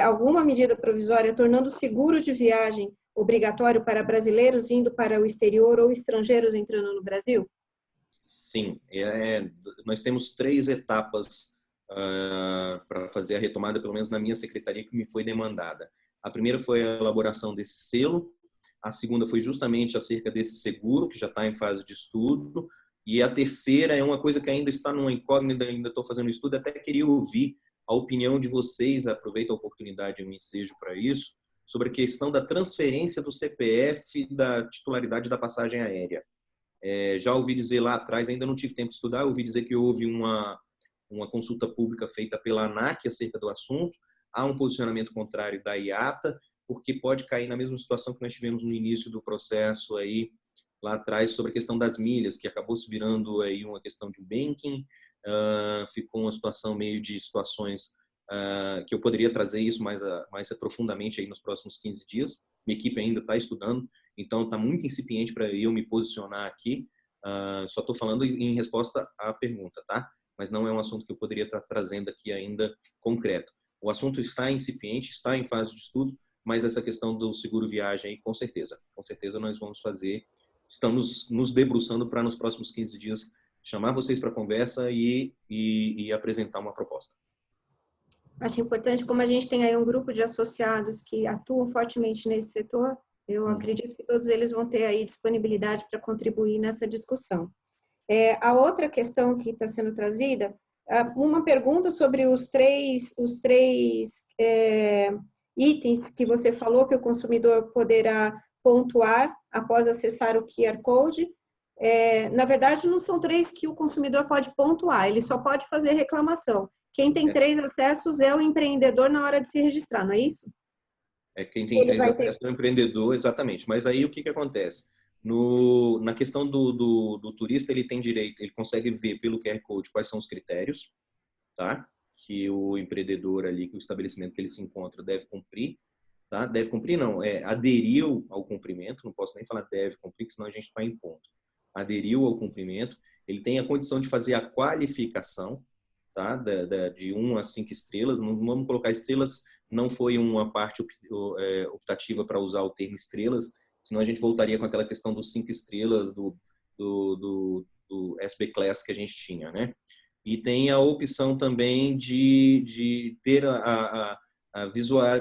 alguma medida provisória tornando o seguro de viagem obrigatório para brasileiros indo para o exterior ou estrangeiros entrando no Brasil? Sim, nós temos 3 etapas para fazer a retomada, pelo menos na minha secretaria, que me foi demandada. A primeira foi a elaboração desse selo, a segunda foi justamente acerca desse seguro, que já está em fase de estudo, E a terceira é uma coisa que ainda está numa incógnita, ainda estou fazendo um estudo, até queria ouvir a opinião de vocês, aproveito a oportunidade e me ensejo para isso, sobre a questão da transferência do CPF da titularidade da passagem aérea. Já ouvi dizer lá atrás, ainda não tive tempo de estudar, ouvi dizer que houve uma consulta pública feita pela ANAC acerca do assunto, há um posicionamento contrário da IATA, porque pode cair na mesma situação que nós tivemos no início do processo aí, lá atrás, sobre a questão das milhas, que acabou se virando aí uma questão de banking, ficou uma situação meio de situações que eu poderia trazer isso mais profundamente aí nos próximos 15 dias. Minha equipe ainda está estudando, então está muito incipiente para eu me posicionar aqui. Só estou falando em resposta à pergunta, tá? Mas não é um assunto que eu poderia estar trazendo aqui ainda concreto. O assunto está incipiente, está em fase de estudo, mas essa questão do seguro viagem aí, com certeza nós vamos fazer. Estamos nos debruçando para nos próximos 15 dias chamar vocês para conversa e apresentar uma proposta. Acho importante, como a gente tem aí um grupo de associados que atuam fortemente nesse setor, eu acredito que todos eles vão ter aí disponibilidade para contribuir nessa discussão. A outra questão que está sendo trazida, uma pergunta sobre os três itens que você falou que o consumidor poderá pontuar após acessar o QR Code. Na verdade, não são 3 que o consumidor pode pontuar, ele só pode fazer reclamação. Quem tem 3 acessos é o empreendedor na hora de se registrar, não é isso? Quem tem 3 acessos é o empreendedor, exatamente. Mas aí o que acontece? Na questão do turista, ele tem direito, ele consegue ver pelo QR Code quais são os critérios, tá? Que o empreendedor ali, que o estabelecimento que ele se encontra deve cumprir, tá? Deve cumprir não, aderiu ao cumprimento, não posso nem falar deve cumprir, senão a gente está em ponto. Aderiu ao cumprimento, ele tem a condição de fazer a qualificação, tá? De 1 a 5 estrelas, não vamos colocar estrelas, não foi uma parte optativa para usar o termo estrelas, senão a gente voltaria com aquela questão dos 5 estrelas do SB Class que a gente tinha, né? E tem a opção também de ter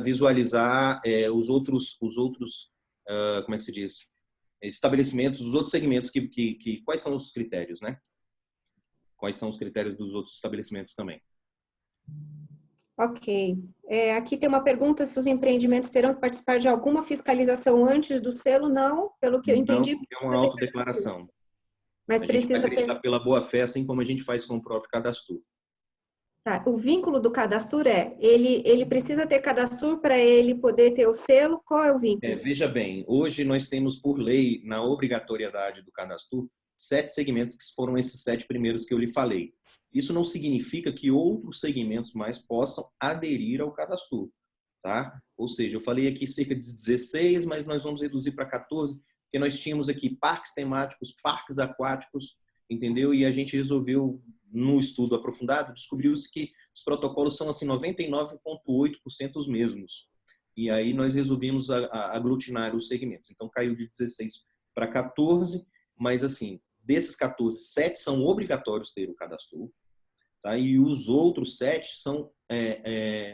visualizar os outros como é que se diz? Estabelecimentos, os outros segmentos quais são os critérios, né? Quais são os critérios dos outros estabelecimentos também? Ok. Aqui tem uma pergunta se os empreendimentos terão que participar de alguma fiscalização antes do selo. Não, pelo que eu entendi. Não, é uma autodeclaração. Mas a precisa gente vai acreditar pela boa-fé, assim como a gente faz com o próprio cadastro. Tá. O vínculo do cadastro ele precisa ter cadastro para ele poder ter o selo? Qual é o vínculo? Veja bem, hoje nós temos por lei, na obrigatoriedade do cadastro, 7 segmentos que foram esses 7 primeiros que eu lhe falei. Isso não significa que outros segmentos mais possam aderir ao cadastro, tá? Ou seja, eu falei aqui cerca de 16, mas nós vamos reduzir para 14, porque nós tínhamos aqui parques temáticos, parques aquáticos, entendeu? E a gente resolveu, no estudo aprofundado, descobriu-se que os protocolos são assim 99,8% os mesmos. E aí nós resolvemos aglutinar os segmentos. Então caiu de 16 para 14, mas assim, desses 14, 7 são obrigatórios ter o cadastro, tá? E os outros 7 são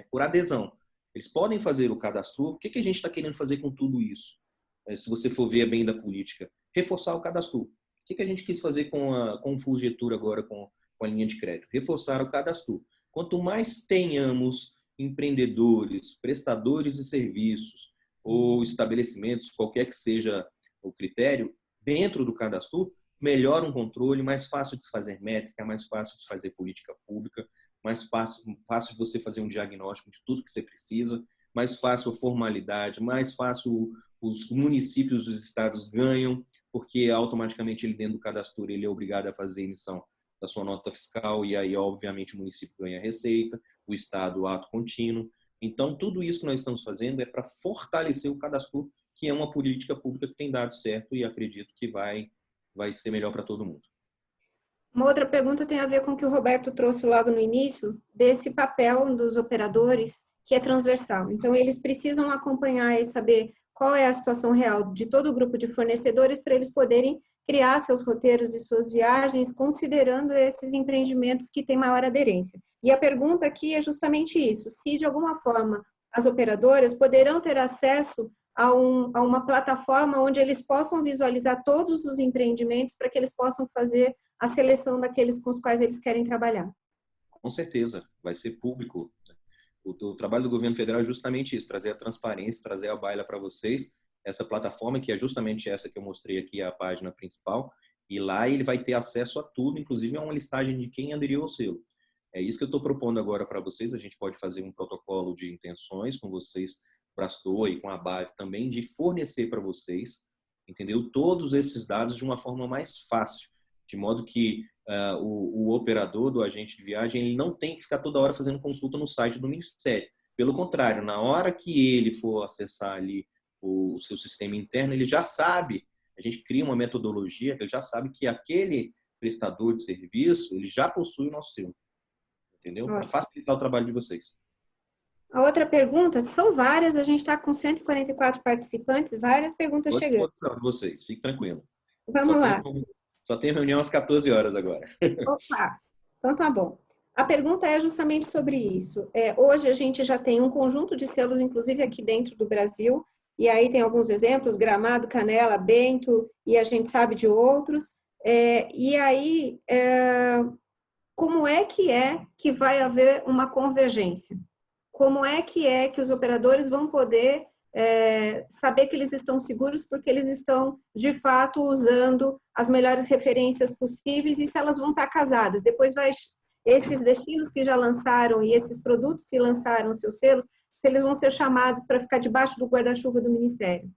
por adesão. Eles podem fazer o cadastro. O que a gente está querendo fazer com tudo isso? Se você for ver bem da política, reforçar o cadastro. O que a gente quis fazer com o Fulgetur agora, com a linha de crédito? Reforçar o cadastro. Quanto mais tenhamos empreendedores, prestadores de serviços ou estabelecimentos, qualquer que seja o critério, dentro do cadastro, melhor um controle, mais fácil de se fazer métrica, mais fácil de fazer política pública, mais fácil de você fazer um diagnóstico de tudo que você precisa, mais fácil a formalidade, mais fácil os municípios, os estados ganham, porque automaticamente ele dentro do cadastro ele é obrigado a fazer a emissão da sua nota fiscal e aí obviamente o município ganha receita, o estado o ato contínuo. Então tudo isso que nós estamos fazendo é para fortalecer o cadastro, que é uma política pública que tem dado certo e acredito que vai ser melhor para todo mundo. Uma outra pergunta tem a ver com o que o Roberto trouxe logo no início, desse papel dos operadores, que é transversal. Então, eles precisam acompanhar e saber qual é a situação real de todo o grupo de fornecedores para eles poderem criar seus roteiros e suas viagens, considerando esses empreendimentos que têm maior aderência. E a pergunta aqui é justamente isso, se de alguma forma as operadoras poderão ter acesso a uma plataforma onde eles possam visualizar todos os empreendimentos para que eles possam fazer a seleção daqueles com os quais eles querem trabalhar. Com certeza, vai ser público. O trabalho do governo federal é justamente isso, trazer a transparência, trazer a baila para vocês, essa plataforma que é justamente essa que eu mostrei aqui, a página principal, e lá ele vai ter acesso a tudo, inclusive a uma listagem de quem aderiu ao selo. É isso que eu estou propondo agora para vocês, a gente pode fazer um protocolo de intenções com vocês, Brastor e com a BAV também, de fornecer para vocês, entendeu? Todos esses dados de uma forma mais fácil, de modo que o operador do agente de viagem ele não tem que ficar toda hora fazendo consulta no site do Ministério. Pelo contrário, na hora que ele for acessar ali o seu sistema interno, ele já sabe, a gente cria uma metodologia, ele já sabe que aquele prestador de serviço, ele já possui o nosso selo. Entendeu? Para facilitar o trabalho de vocês. A outra pergunta, são várias, a gente está com 144 participantes, várias perguntas chegando. De vocês, fique tranquilo. Vamos lá. Só tem reunião às 14 horas agora. Opa, então tá bom. A pergunta é justamente sobre isso. Hoje a gente já tem um conjunto de selos, inclusive aqui dentro do Brasil, e aí tem alguns exemplos, Gramado, Canela, Bento, e a gente sabe de outros. E aí, como é que vai haver uma convergência? Como é que os operadores vão poder saber que eles estão seguros porque eles estão, de fato, usando as melhores referências possíveis e se elas vão estar casadas. Depois esses destinos que já lançaram e esses produtos que lançaram seus selos, eles vão ser chamados para ficar debaixo do guarda-chuva do Ministério.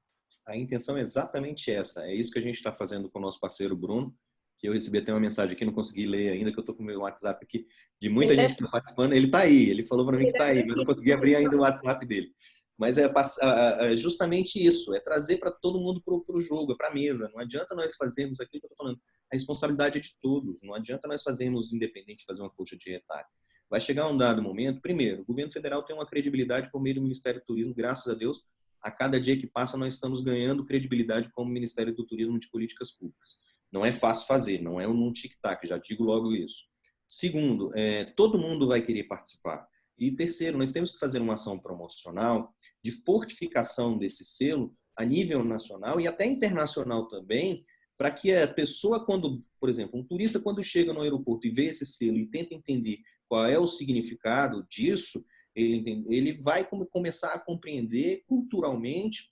A intenção é exatamente essa. É isso que a gente está fazendo com o nosso parceiro Bruno, que eu recebi até uma mensagem aqui, não consegui ler ainda, que eu estou com o meu WhatsApp aqui, de muita gente que está participando. Ele está aí, ele falou para mim que está aí, mas eu não consegui abrir ainda o WhatsApp dele. Mas é justamente isso, é trazer para todo mundo para o jogo, para a mesa. Não adianta nós fazermos aquilo que eu estou falando. A responsabilidade é de todos. Não adianta nós fazermos independente, fazer uma coxa de retalho. Vai chegar um dado momento, primeiro, o governo federal tem uma credibilidade por meio do Ministério do Turismo, graças a Deus. A cada dia que passa, nós estamos ganhando credibilidade como Ministério do Turismo de políticas públicas. Não é fácil fazer, não é um tic-tac, já digo logo isso. Segundo, todo mundo vai querer participar. E terceiro, nós temos que fazer uma ação promocional de fortificação desse selo a nível nacional e até internacional também, para que a pessoa, quando, por exemplo, um turista quando chega no aeroporto e vê esse selo e tenta entender qual é o significado disso, ele vai começar a compreender culturalmente,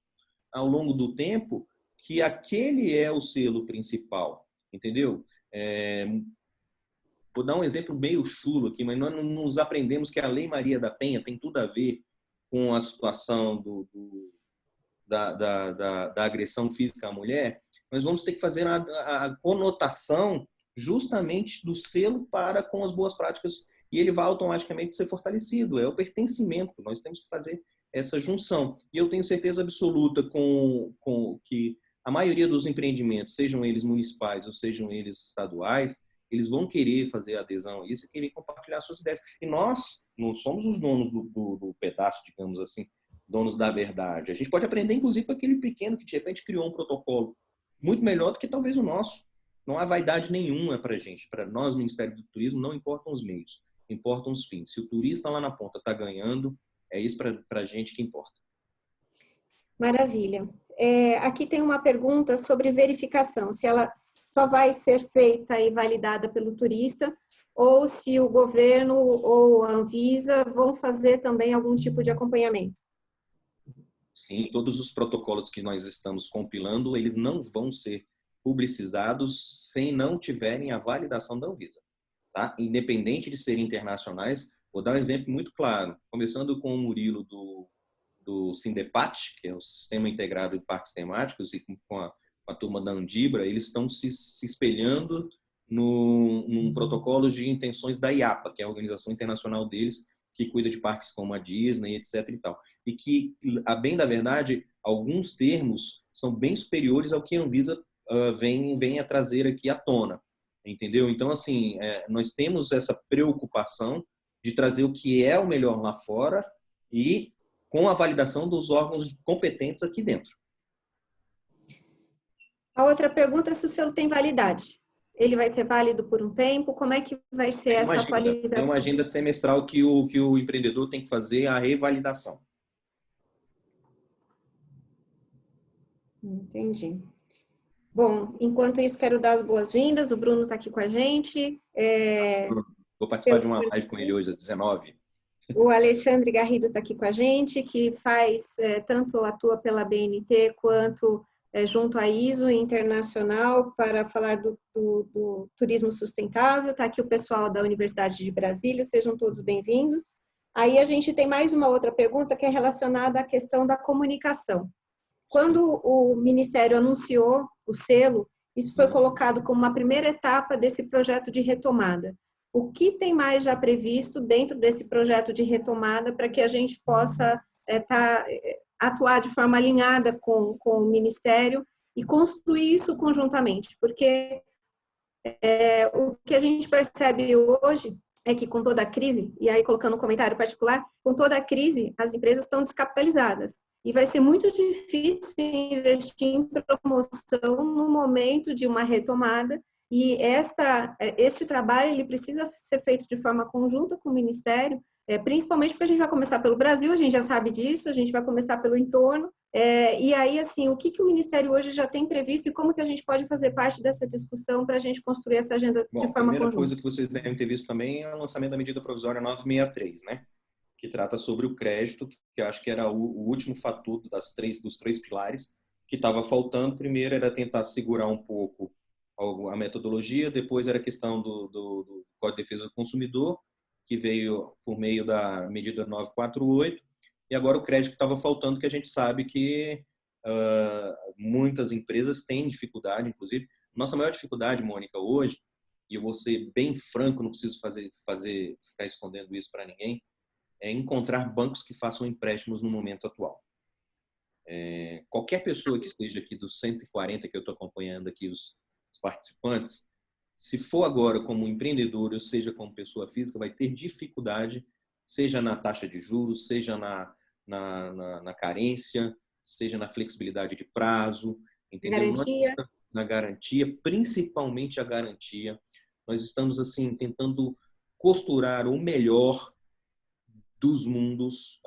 ao longo do tempo, que aquele é o selo principal, entendeu? Vou dar um exemplo meio chulo aqui, mas nós não nos aprendemos que a Lei Maria da Penha tem tudo a ver com a situação da agressão física à mulher. Nós vamos ter que fazer a conotação justamente do selo para com as boas práticas e ele vai automaticamente ser fortalecido. É o pertencimento. Nós temos que fazer essa junção. E eu tenho certeza absoluta com que a maioria dos empreendimentos, sejam eles municipais ou sejam eles estaduais, eles vão querer fazer adesão a isso e querer compartilhar suas ideias. E nós não somos os donos do pedaço, digamos assim, donos da verdade. A gente pode aprender, inclusive, com aquele pequeno que de repente criou um protocolo muito melhor do que talvez o nosso. Não há vaidade nenhuma para a gente. Para nós, Ministério do Turismo, não importam os meios, importam os fins. Se o turista lá na ponta está ganhando, é isso para a gente que importa. Maravilha. Aqui tem uma pergunta sobre verificação, se ela só vai ser feita e validada pelo turista ou se o governo ou a Anvisa vão fazer também algum tipo de acompanhamento. Sim, todos os protocolos que nós estamos compilando, eles não vão ser publicizados sem não tiverem a validação da Anvisa. Tá? Independente de serem internacionais, vou dar um exemplo muito claro. Começando com o Murilo do Sindepat, que é o Sistema Integrado de Parques Temáticos, e com a turma da Andibra, eles estão se espelhando num protocolo de intenções da IAPA, que é a organização internacional deles, que cuida de parques como a Disney, etc. e tal. E que, a bem da verdade, alguns termos são bem superiores ao que a Anvisa vem a trazer aqui à tona. Entendeu? Então, assim, nós temos essa preocupação de trazer o que é o melhor lá fora e com a validação dos órgãos competentes aqui dentro. A outra pergunta é se o selo tem validade. Ele vai ser válido por um tempo? Como é que vai ser essa atualização? Tem uma agenda semestral que o empreendedor tem que fazer a revalidação. Entendi. Bom, enquanto isso, quero dar as boas-vindas. O Bruno está aqui com a gente. Vou participar de uma live com ele hoje, às 19. O Alexandre Garrido está aqui com a gente, que faz, tanto atua pela BNT, quanto junto à ISO Internacional para falar do turismo sustentável. Está aqui o pessoal da Universidade de Brasília, sejam todos bem-vindos. Aí a gente tem mais uma outra pergunta que é relacionada à questão da comunicação. Quando o Ministério anunciou o selo, isso foi colocado como uma primeira etapa desse projeto de retomada. O que tem mais já previsto dentro desse projeto de retomada para que a gente possa atuar de forma alinhada com o Ministério e construir isso conjuntamente? Porque o que a gente percebe hoje é que com toda a crise, e aí colocando um comentário particular, com toda a crise, as empresas estão descapitalizadas. E vai ser muito difícil investir em promoção no momento de uma retomada. E este trabalho ele precisa ser feito de forma conjunta com o Ministério, principalmente porque a gente vai começar pelo Brasil, a gente já sabe disso, a gente vai começar pelo entorno. E aí, assim, o que o Ministério hoje já tem previsto e como que a gente pode fazer parte dessa discussão para a gente construir essa agenda de forma conjunta? A primeira coisa que vocês devem ter visto também é o lançamento da medida provisória 963, né? Que trata sobre o crédito, que eu acho que era o último fator dos três pilares que estava faltando. Primeiro era tentar segurar um pouco a metodologia, depois era a questão do Código de Defesa do Consumidor, que veio por meio da medida 948, e agora o crédito que estava faltando, que a gente sabe que muitas empresas têm dificuldade, inclusive. Nossa maior dificuldade, Mônica, hoje, e eu vou ser bem franco, não preciso ficar escondendo isso para ninguém, é encontrar bancos que façam empréstimos no momento atual. Qualquer pessoa que esteja aqui dos 140 que eu estou acompanhando aqui, os participantes, se for agora como empreendedor, ou seja como pessoa física, vai ter dificuldade, seja na taxa de juros, seja na carência, seja na flexibilidade de prazo, entendeu? Na garantia, principalmente a garantia. Nós estamos assim tentando costurar o melhor dos mundos,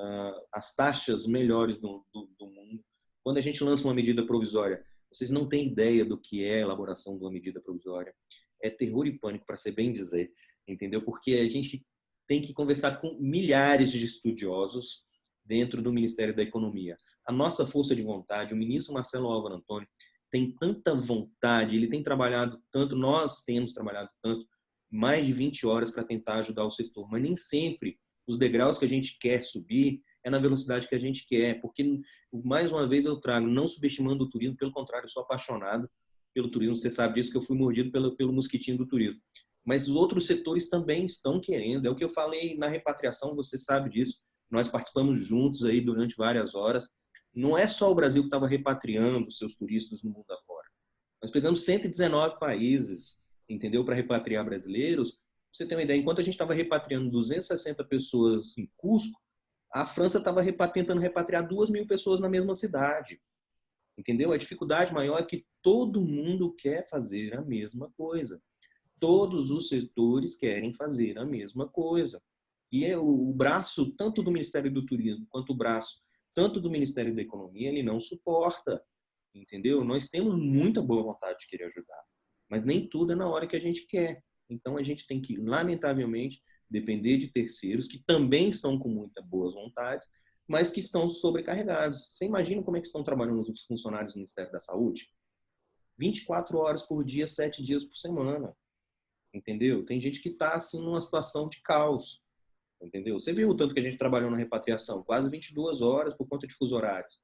as taxas melhores do mundo. Quando a gente lança uma medida provisória, vocês não têm ideia do que é a elaboração de uma medida provisória. É terror e pânico, para ser bem dizer, entendeu? Porque a gente tem que conversar com milhares de estudiosos dentro do Ministério da Economia. A nossa força de vontade, o ministro Marcelo Álvaro Antônio tem tanta vontade, ele tem trabalhado tanto, nós temos trabalhado tanto, mais de 20 horas para tentar ajudar o setor, mas nem sempre os degraus que a gente quer subir é na velocidade que a gente quer, porque, mais uma vez, eu trago, não subestimando o turismo, pelo contrário, eu sou apaixonado pelo turismo, você sabe disso, que eu fui mordido pelo mosquitinho do turismo. Mas os outros setores também estão querendo, é o que eu falei na repatriação, você sabe disso, nós participamos juntos aí durante várias horas, não é só o Brasil que estava repatriando seus turistas no mundo afora. Nós pegamos 119 países, entendeu, para repatriar brasileiros. Pra você ter uma ideia, enquanto a gente estava repatriando 260 pessoas em Cusco, a França estava tentando repatriar 2.000 pessoas na mesma cidade. Entendeu? A dificuldade maior é que todo mundo quer fazer a mesma coisa. Todos os setores querem fazer a mesma coisa. E o braço, tanto do Ministério do Turismo, quanto o braço, tanto do Ministério da Economia, ele não suporta. Entendeu? Nós temos muita boa vontade de querer ajudar. Mas nem tudo é na hora que a gente quer. Então, a gente tem que, lamentavelmente, depender de terceiros que também estão com muita boa vontade, mas que estão sobrecarregados. Você imagina como é que estão trabalhando os funcionários do Ministério da Saúde? 24 horas por dia, 7 dias por semana. Entendeu? Tem gente que está assim, numa situação de caos. Entendeu? Você viu o tanto que a gente trabalhou na repatriação? Quase 22 horas por conta de fuso horários.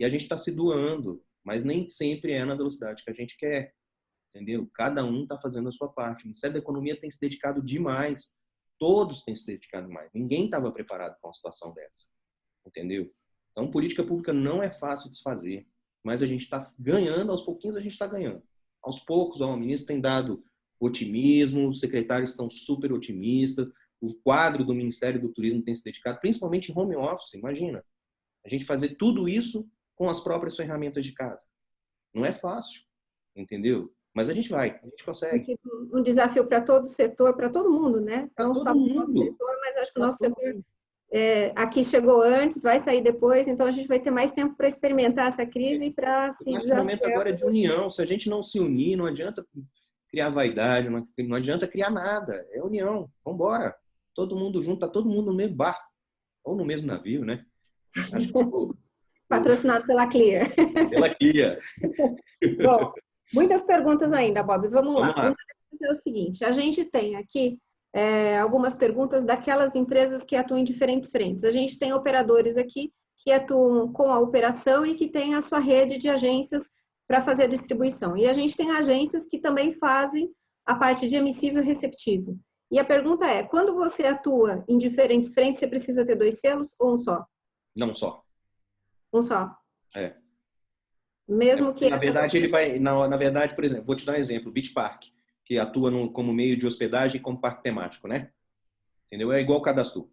E a gente está se doando, mas nem sempre é na velocidade que a gente quer. Entendeu? Cada um está fazendo a sua parte. O Ministério da Economia tem se dedicado demais. Todos têm se dedicado mais. Ninguém estava preparado para uma situação dessa. Entendeu? Então, política pública não é fácil de se fazer. Mas a gente está ganhando, aos pouquinhos a gente está ganhando. Aos poucos, o ministro tem dado otimismo, os secretários estão super otimistas, o quadro do Ministério do Turismo tem se dedicado, principalmente em home office, imagina. A gente fazer tudo isso com as próprias ferramentas de casa. Não é fácil, entendeu? Mas a gente consegue. Um desafio para todo o setor, para todo mundo, né? Não só para o nosso setor, mas acho que o nosso setor aqui chegou antes, vai sair depois, então a gente vai ter mais tempo para experimentar essa crise e para se Nosso momento agora é de união. Se a gente não se unir, não adianta criar vaidade, não adianta criar nada. É união. Vamos embora. Todo mundo junto, tá todo mundo no mesmo barco. Ou no mesmo navio, né? Acho que patrocinado pela Clear. pela Clear. Bom, muitas perguntas ainda, Bob. Vamos lá. Vamos lá. É o seguinte, a gente tem aqui algumas perguntas daquelas empresas que atuam em diferentes frentes. A gente tem operadores aqui que atuam com a operação e que têm a sua rede de agências para fazer a distribuição. E a gente tem agências que também fazem a parte de emissível e receptivo. E a pergunta é, quando você atua em diferentes frentes, você precisa ter 2 selos ou um só? Não só. Um só. É. Mesmo que... Na verdade, ele vai... Na verdade, por exemplo, vou te dar um exemplo. Beach Park, que atua como meio de hospedagem e como parque temático, né? Entendeu? É igual o Cadastro.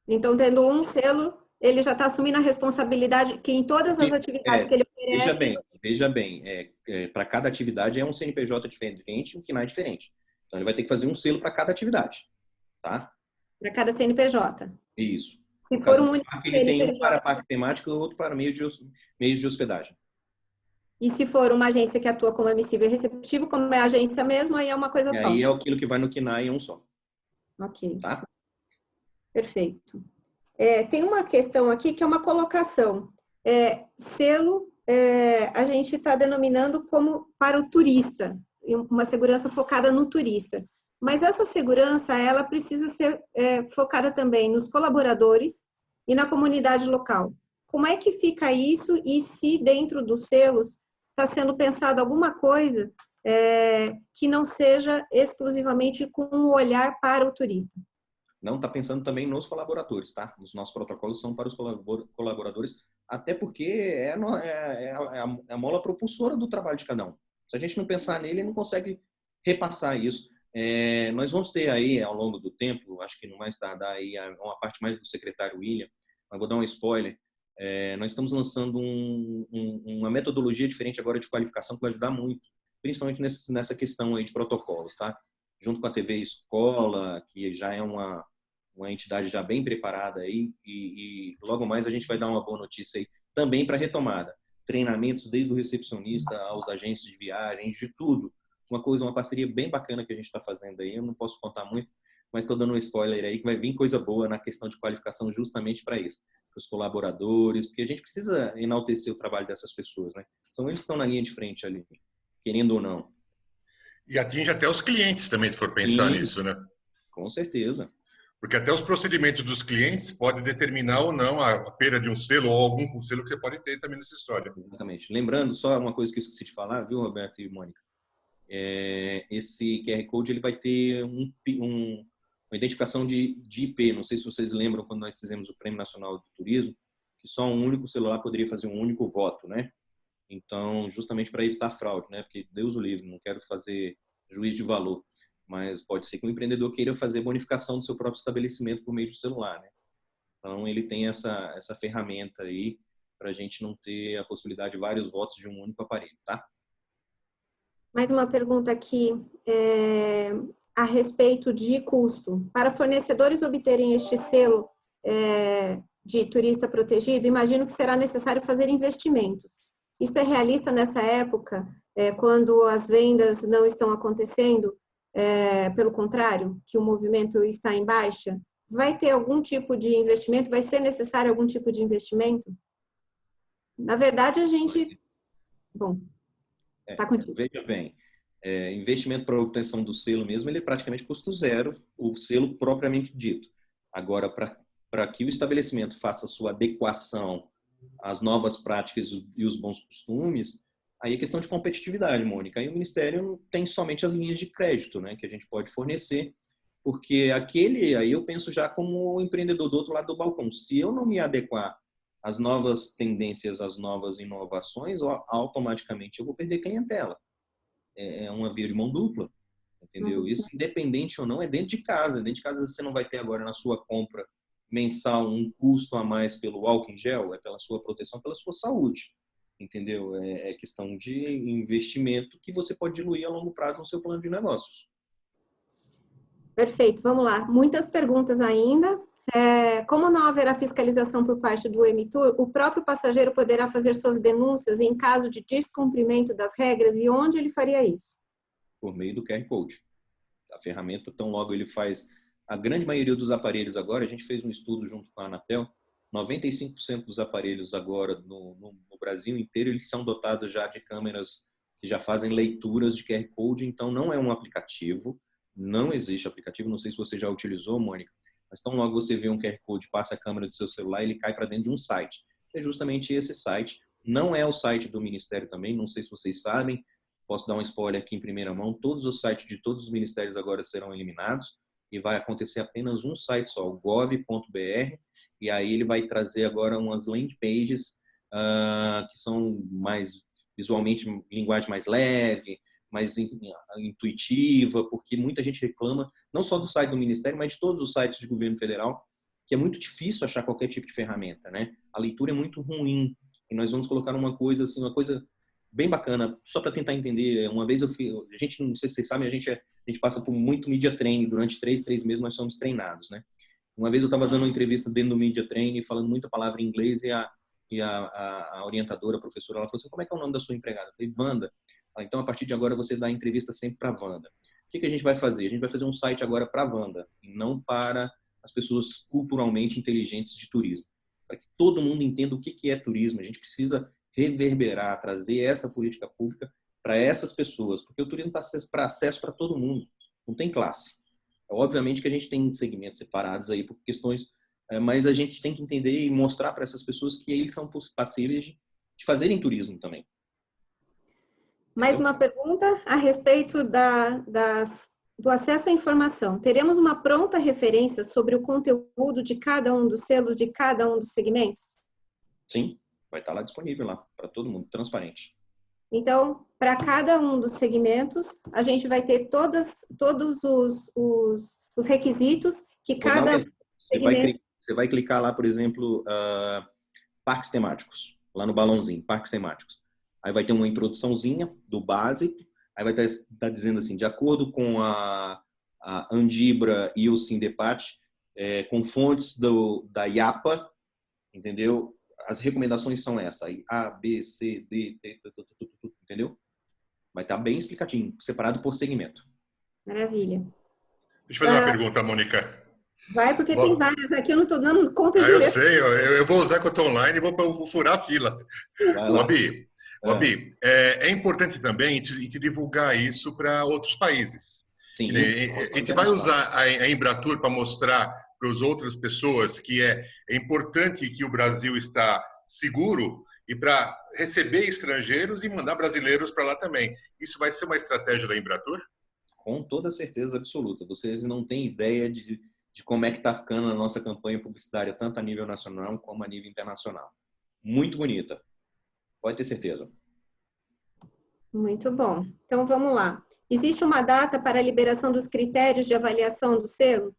Então, tendo um selo, ele já está assumindo a responsabilidade que em todas as atividades que ele oferece... Veja bem. Para cada atividade é um CNPJ diferente, um KNAI diferente. Então, ele vai ter que fazer um selo para cada atividade, tá? Para cada CNPJ. Isso. Se for um único ele tem um para parque temático e outro para meios de hospedagem. E se for uma agência que atua como emissível e receptivo, como é a agência mesmo, aí é uma coisa só. Aí é aquilo que vai no KNAI, é um só. Ok. Tá? Perfeito. Tem uma questão aqui que é uma colocação. Selo, a gente está denominando como para o turista, uma segurança focada no turista. Mas essa segurança, ela precisa ser focada também nos colaboradores e na comunidade local. Como é que fica isso e se dentro dos selos está sendo pensado alguma coisa que não seja exclusivamente com um olhar para o turista? Não, está pensando também nos colaboradores, tá? Os nossos protocolos são para os colaboradores, até porque é a mola propulsora do trabalho de cada um. Se a gente não pensar nele, ele não consegue repassar isso. Nós vamos ter aí, ao longo do tempo, acho que não mais tardar aí uma parte mais do secretário William, mas vou dar um spoiler. Nós estamos lançando uma metodologia diferente agora de qualificação que vai ajudar muito, principalmente nessa questão aí de protocolos, tá? Junto com a TV Escola, que já é uma entidade já bem preparada aí, e logo mais a gente vai dar uma boa notícia aí também para retomada. Treinamentos desde o recepcionista aos agentes de viagens, de tudo. Uma parceria bem bacana que a gente está fazendo aí, eu não posso contar muito, mas estou dando um spoiler aí que vai vir coisa boa na questão de qualificação justamente para isso, para os colaboradores, porque a gente precisa enaltecer o trabalho dessas pessoas, né? São eles que estão na linha de frente ali, querendo ou não. E atinge até os clientes também, se for pensar nisso, né? Com certeza. Porque até os procedimentos dos clientes podem determinar ou não a perda de um selo ou algum selo que você pode ter também nessa história. Exatamente. Lembrando, só uma coisa que eu esqueci de falar, viu, Roberto e Mônica? Esse QR Code ele vai ter uma identificação de IP. Não sei se vocês lembram quando nós fizemos o Prêmio Nacional do Turismo, que só um único celular poderia fazer um único voto, né? Então, justamente para evitar fraude, né? Porque Deus o livre, não quero fazer juízo de valor, mas pode ser que o empreendedor queira fazer bonificação do seu próprio estabelecimento por meio do celular, né? Então, ele tem essa ferramenta aí para a gente não ter a possibilidade de vários votos de um único aparelho, tá? Mais uma pergunta aqui a respeito de custo. Para fornecedores obterem este selo de turista protegido, imagino que será necessário fazer investimentos. Isso é realista nessa época, quando as vendas não estão acontecendo? Pelo contrário, que o movimento está em baixa? Vai ter algum tipo de investimento? Vai ser necessário algum tipo de investimento? Na verdade, a gente... Bom... Tá contigo. Veja bem, investimento para a obtenção do selo mesmo, ele é praticamente custo zero, o selo propriamente dito. Agora, para que o estabelecimento faça a sua adequação às novas práticas e os bons costumes, aí é questão de competitividade, Mônica. Aí o Ministério tem somente as linhas de crédito, né, que a gente pode fornecer, porque aí eu penso já como o empreendedor do outro lado do balcão. Se eu não me adequar as novas tendências, as novas inovações, automaticamente eu vou perder clientela. É uma via de mão dupla, entendeu? Isso, independente ou não, é dentro de casa. Dentro de casa você não vai ter agora na sua compra mensal um custo a mais pelo álcool em gel, é pela sua proteção, pela sua saúde, entendeu? É questão de investimento que você pode diluir a longo prazo no seu plano de negócios. Perfeito, vamos lá. Muitas perguntas ainda. Como não haverá fiscalização por parte do emitor, o próprio passageiro poderá fazer suas denúncias em caso de descumprimento das regras e onde ele faria isso? Por meio do QR Code. A ferramenta, tão logo ele faz... A grande maioria dos aparelhos agora, a gente fez um estudo junto com a Anatel, 95% dos aparelhos agora no Brasil inteiro, eles são dotados já de câmeras que já fazem leituras de QR Code, então não é um aplicativo, não existe aplicativo, não sei se você já utilizou, Mônica, mas tão logo você vê um QR Code, passa a câmera do seu celular, ele cai para dentro de um site. É justamente esse site, não é o site do Ministério também, não sei se vocês sabem, posso dar um spoiler aqui em primeira mão, todos os sites de todos os ministérios agora serão eliminados e vai acontecer apenas um site só, o gov.br, e aí ele vai trazer agora umas landing pages que são mais visualmente, linguagem mais leve, mais intuitiva, porque muita gente reclama, não só do site do Ministério, mas de todos os sites do governo federal, que é muito difícil achar qualquer tipo de ferramenta, né? A leitura é muito ruim, e nós vamos colocar uma coisa assim, uma coisa bem bacana, só para tentar entender. Uma vez eu fiz, a gente, não sei se vocês sabem, a gente passa por muito media training, durante 3 meses nós somos treinados, né? Uma vez eu estava dando uma entrevista dentro do media training, falando muita palavra em inglês, e a orientadora, a professora, ela falou assim, como é que é o nome da sua empregada? Eu falei, Wanda. Então, a partir de agora, você dá entrevista sempre para a Wanda. O que a gente vai fazer? A gente vai fazer um site agora para a Wanda, e não para as pessoas culturalmente inteligentes de turismo. Para que todo mundo entenda o que é turismo. A gente precisa reverberar, trazer essa política pública para essas pessoas, porque o turismo está para acesso para todo mundo, não tem classe. Obviamente que a gente tem segmentos separados aí por questões, mas a gente tem que entender e mostrar para essas pessoas que eles são passíveis de fazerem turismo também. Mais uma pergunta a respeito do acesso à informação. Teremos uma pronta referência sobre o conteúdo de cada um dos selos, de cada um dos segmentos? Sim, vai estar lá disponível lá para todo mundo, transparente. Então, para cada um dos segmentos, a gente vai ter todos os requisitos que cada segmento... Você vai clicar lá, por exemplo, parques temáticos, lá no balãozinho, parques temáticos. Aí vai ter uma introduçãozinha do básico, aí vai estar dizendo assim, de acordo com a Andibra e o Sindepat, com fontes da IAPA, entendeu? As recomendações são essas, aí, A, B, C, D, entendeu? Vai estar bem explicadinho, separado por segmento. Maravilha. Deixa eu fazer uma pergunta, Mônica. Vai, porque tem várias aqui, eu não estou dando conta de... Eu sei, eu vou usar que eu estou online e vou furar a fila. Abi, é importante também a gente divulgar isso para outros países. Sim, a gente vai usar a Embratur para mostrar para as outras pessoas que é importante que o Brasil está seguro e para receber estrangeiros e mandar brasileiros para lá também. Isso vai ser uma estratégia da Embratur? Com toda certeza absoluta. Vocês não têm ideia de como é que está ficando a nossa campanha publicitária, tanto a nível nacional como a nível internacional. Muito bonita. Pode ter certeza. Muito bom. Então, vamos lá. Existe uma data para a liberação dos critérios de avaliação do selo?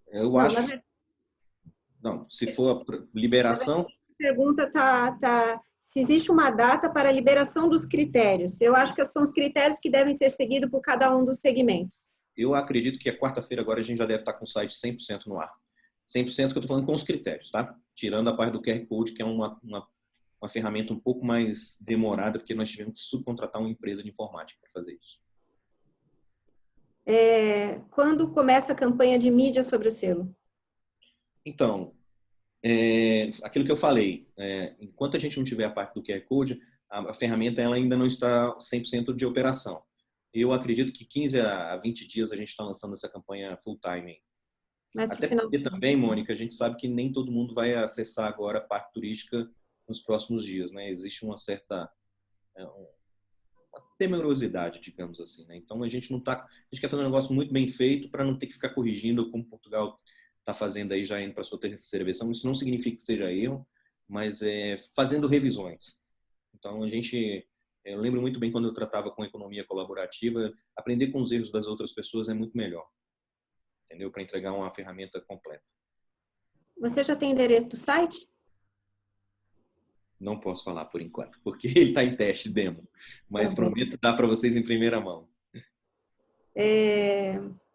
Eu acho... Não, se for a liberação... A pergunta se existe uma data para a liberação dos critérios. Eu acho que são os critérios que devem ser seguidos por cada um dos segmentos. Eu acredito que a quarta-feira agora a gente já deve estar com o site 100% no ar. 100% que eu estou falando com os critérios, tá? Tirando a parte do QR Code, que é uma ferramenta um pouco mais demorada, porque nós tivemos que subcontratar uma empresa de informática para fazer isso. Quando começa a campanha de mídia sobre o selo? Então, aquilo que eu falei, enquanto a gente não tiver a parte do QR Code, a ferramenta ela ainda não está 100% de operação. Eu acredito que 15 a 20 dias a gente está lançando essa campanha full time. Mas até porque também, Mônica, a gente sabe que nem todo mundo vai acessar agora a parte turística nos próximos dias, né? Existe uma certa uma temerosidade, digamos assim, né? Então a gente quer fazer um negócio muito bem feito para não ter que ficar corrigindo como Portugal está fazendo aí, já indo para a sua terceira versão. Isso não significa que seja erro, mas fazendo revisões. Então eu lembro muito bem quando eu tratava com economia colaborativa, aprender com os erros das outras pessoas é muito melhor, entendeu? Para entregar uma ferramenta completa. Você já tem endereço do site? Não posso falar por enquanto, porque ele está em teste demo, mas prometo dar para vocês em primeira mão.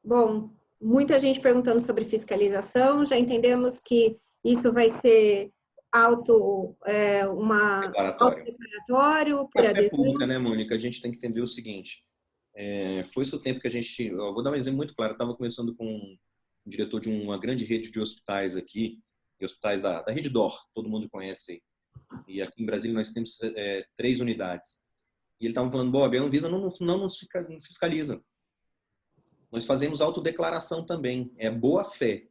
Bom, muita gente perguntando sobre fiscalização, já entendemos que isso vai ser autodeclaratório, por Para a fé adesão. pública, né, Mônica? A gente tem que entender o seguinte, foi esse o tempo que a gente... Eu vou dar um exemplo muito claro, eu estava conversando com um diretor de uma grande rede de hospitais aqui, hospitais da Rede DOR, todo mundo conhece aí. E aqui em Brasília nós temos 3 unidades. E ele estava falando, Bob, a Anvisa não nos fiscaliza. Nós fazemos autodeclaração também, é boa fé.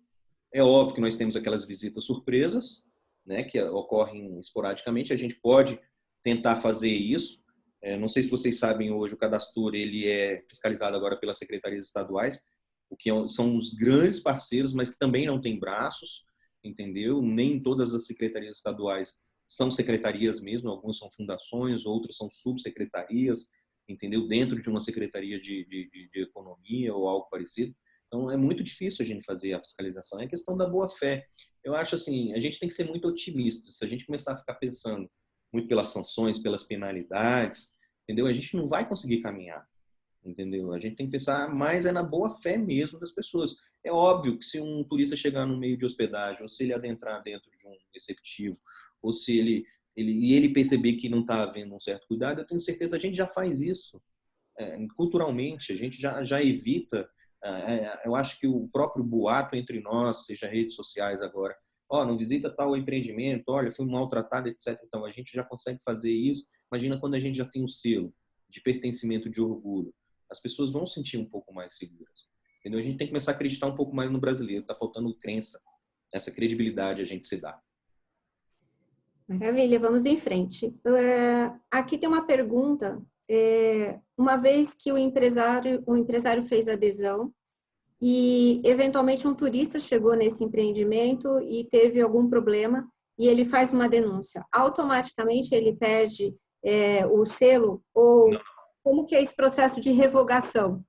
É óbvio que nós temos aquelas visitas surpresas, né, que ocorrem esporadicamente, a gente pode tentar fazer isso. Não sei se vocês sabem, hoje o Cadastur ele é fiscalizado agora pelas secretarias estaduais, o que são os grandes parceiros, mas que também não têm braços, entendeu? Nem todas as secretarias estaduais são secretarias mesmo, algumas são fundações, outras são subsecretarias, entendeu? Dentro de uma secretaria de economia ou algo parecido. Então, é muito difícil a gente fazer a fiscalização. É questão da boa-fé. Eu acho assim, a gente tem que ser muito otimista. Se a gente começar a ficar pensando muito pelas sanções, pelas penalidades, entendeu? A gente não vai conseguir caminhar, entendeu? A gente tem que pensar mais na boa-fé mesmo das pessoas. É óbvio que se um turista chegar no meio de hospedagem, ou se ele adentrar dentro de um receptivo, ou se ele perceber que não está havendo um certo cuidado, eu tenho certeza que a gente já faz isso. Culturalmente, a gente já evita. Eu acho que o próprio boato entre nós, seja redes sociais agora, não visita tal empreendimento, olha, fui maltratado, etc. Então, a gente já consegue fazer isso. Imagina quando a gente já tem um selo de pertencimento, de orgulho. As pessoas vão se sentir um pouco mais seguras. Entendeu? A gente tem que começar a acreditar um pouco mais no brasileiro. Está faltando crença. Essa credibilidade a gente se dá. Maravilha, vamos em frente. Aqui tem uma pergunta. Uma vez que o empresário fez adesão e, eventualmente, um turista chegou nesse empreendimento e teve algum problema e ele faz uma denúncia, automaticamente ele perde o selo? Ou como que é esse processo de revogação?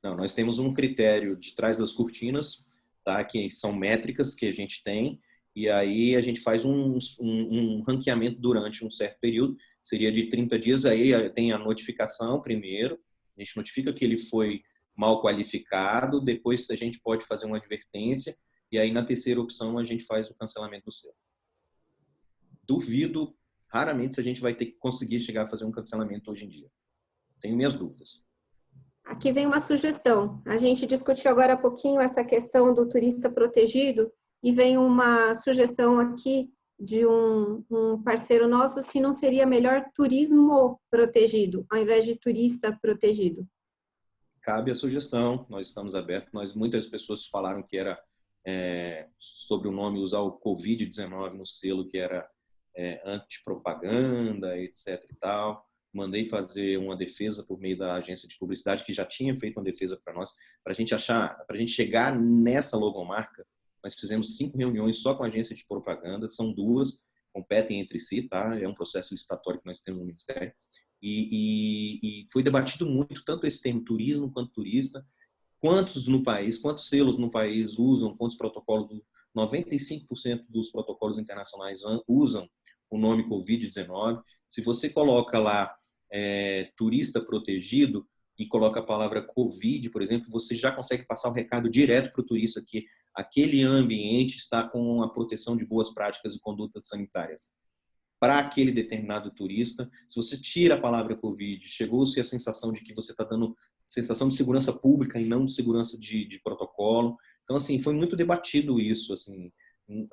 Não, nós temos um critério de trás das cortinas, tá? Que são métricas que a gente tem, e aí a gente faz um ranqueamento durante um certo período, seria de 30 dias, aí tem a notificação primeiro, a gente notifica que ele foi mal qualificado, depois a gente pode fazer uma advertência, e aí na terceira opção a gente faz o cancelamento do selo. Duvido, raramente, se a gente vai ter que conseguir chegar a fazer um cancelamento hoje em dia. Tenho minhas dúvidas. Aqui vem uma sugestão. A gente discutiu agora há pouquinho essa questão do turista protegido e vem uma sugestão aqui de um parceiro nosso, se não seria melhor turismo protegido, ao invés de turista protegido. Cabe a sugestão, nós estamos abertos. Muitas pessoas falaram que era sobre o nome, usar o Covid-19 no selo, que era antipropaganda, etc. e tal. Mandei fazer uma defesa por meio da agência de publicidade, que já tinha feito uma defesa para nós, para a gente chegar nessa logomarca. Nós fizemos 5 reuniões só com a agência de propaganda, são 2, competem entre si, tá? É um processo licitatório que nós temos no Ministério. E foi debatido muito, tanto esse termo turismo quanto turista, quantos selos no país usam, quantos protocolos, 95% dos protocolos internacionais usam o nome Covid-19. Se você coloca lá turista protegido e coloca a palavra Covid, por exemplo, você já consegue passar o recado direto para o turista que aquele ambiente está com a proteção de boas práticas e condutas sanitárias. Para aquele determinado turista, se você tira a palavra Covid, chegou-se a sensação de que você está dando sensação de segurança pública e não de segurança de protocolo. Então, assim, foi muito debatido isso. Assim,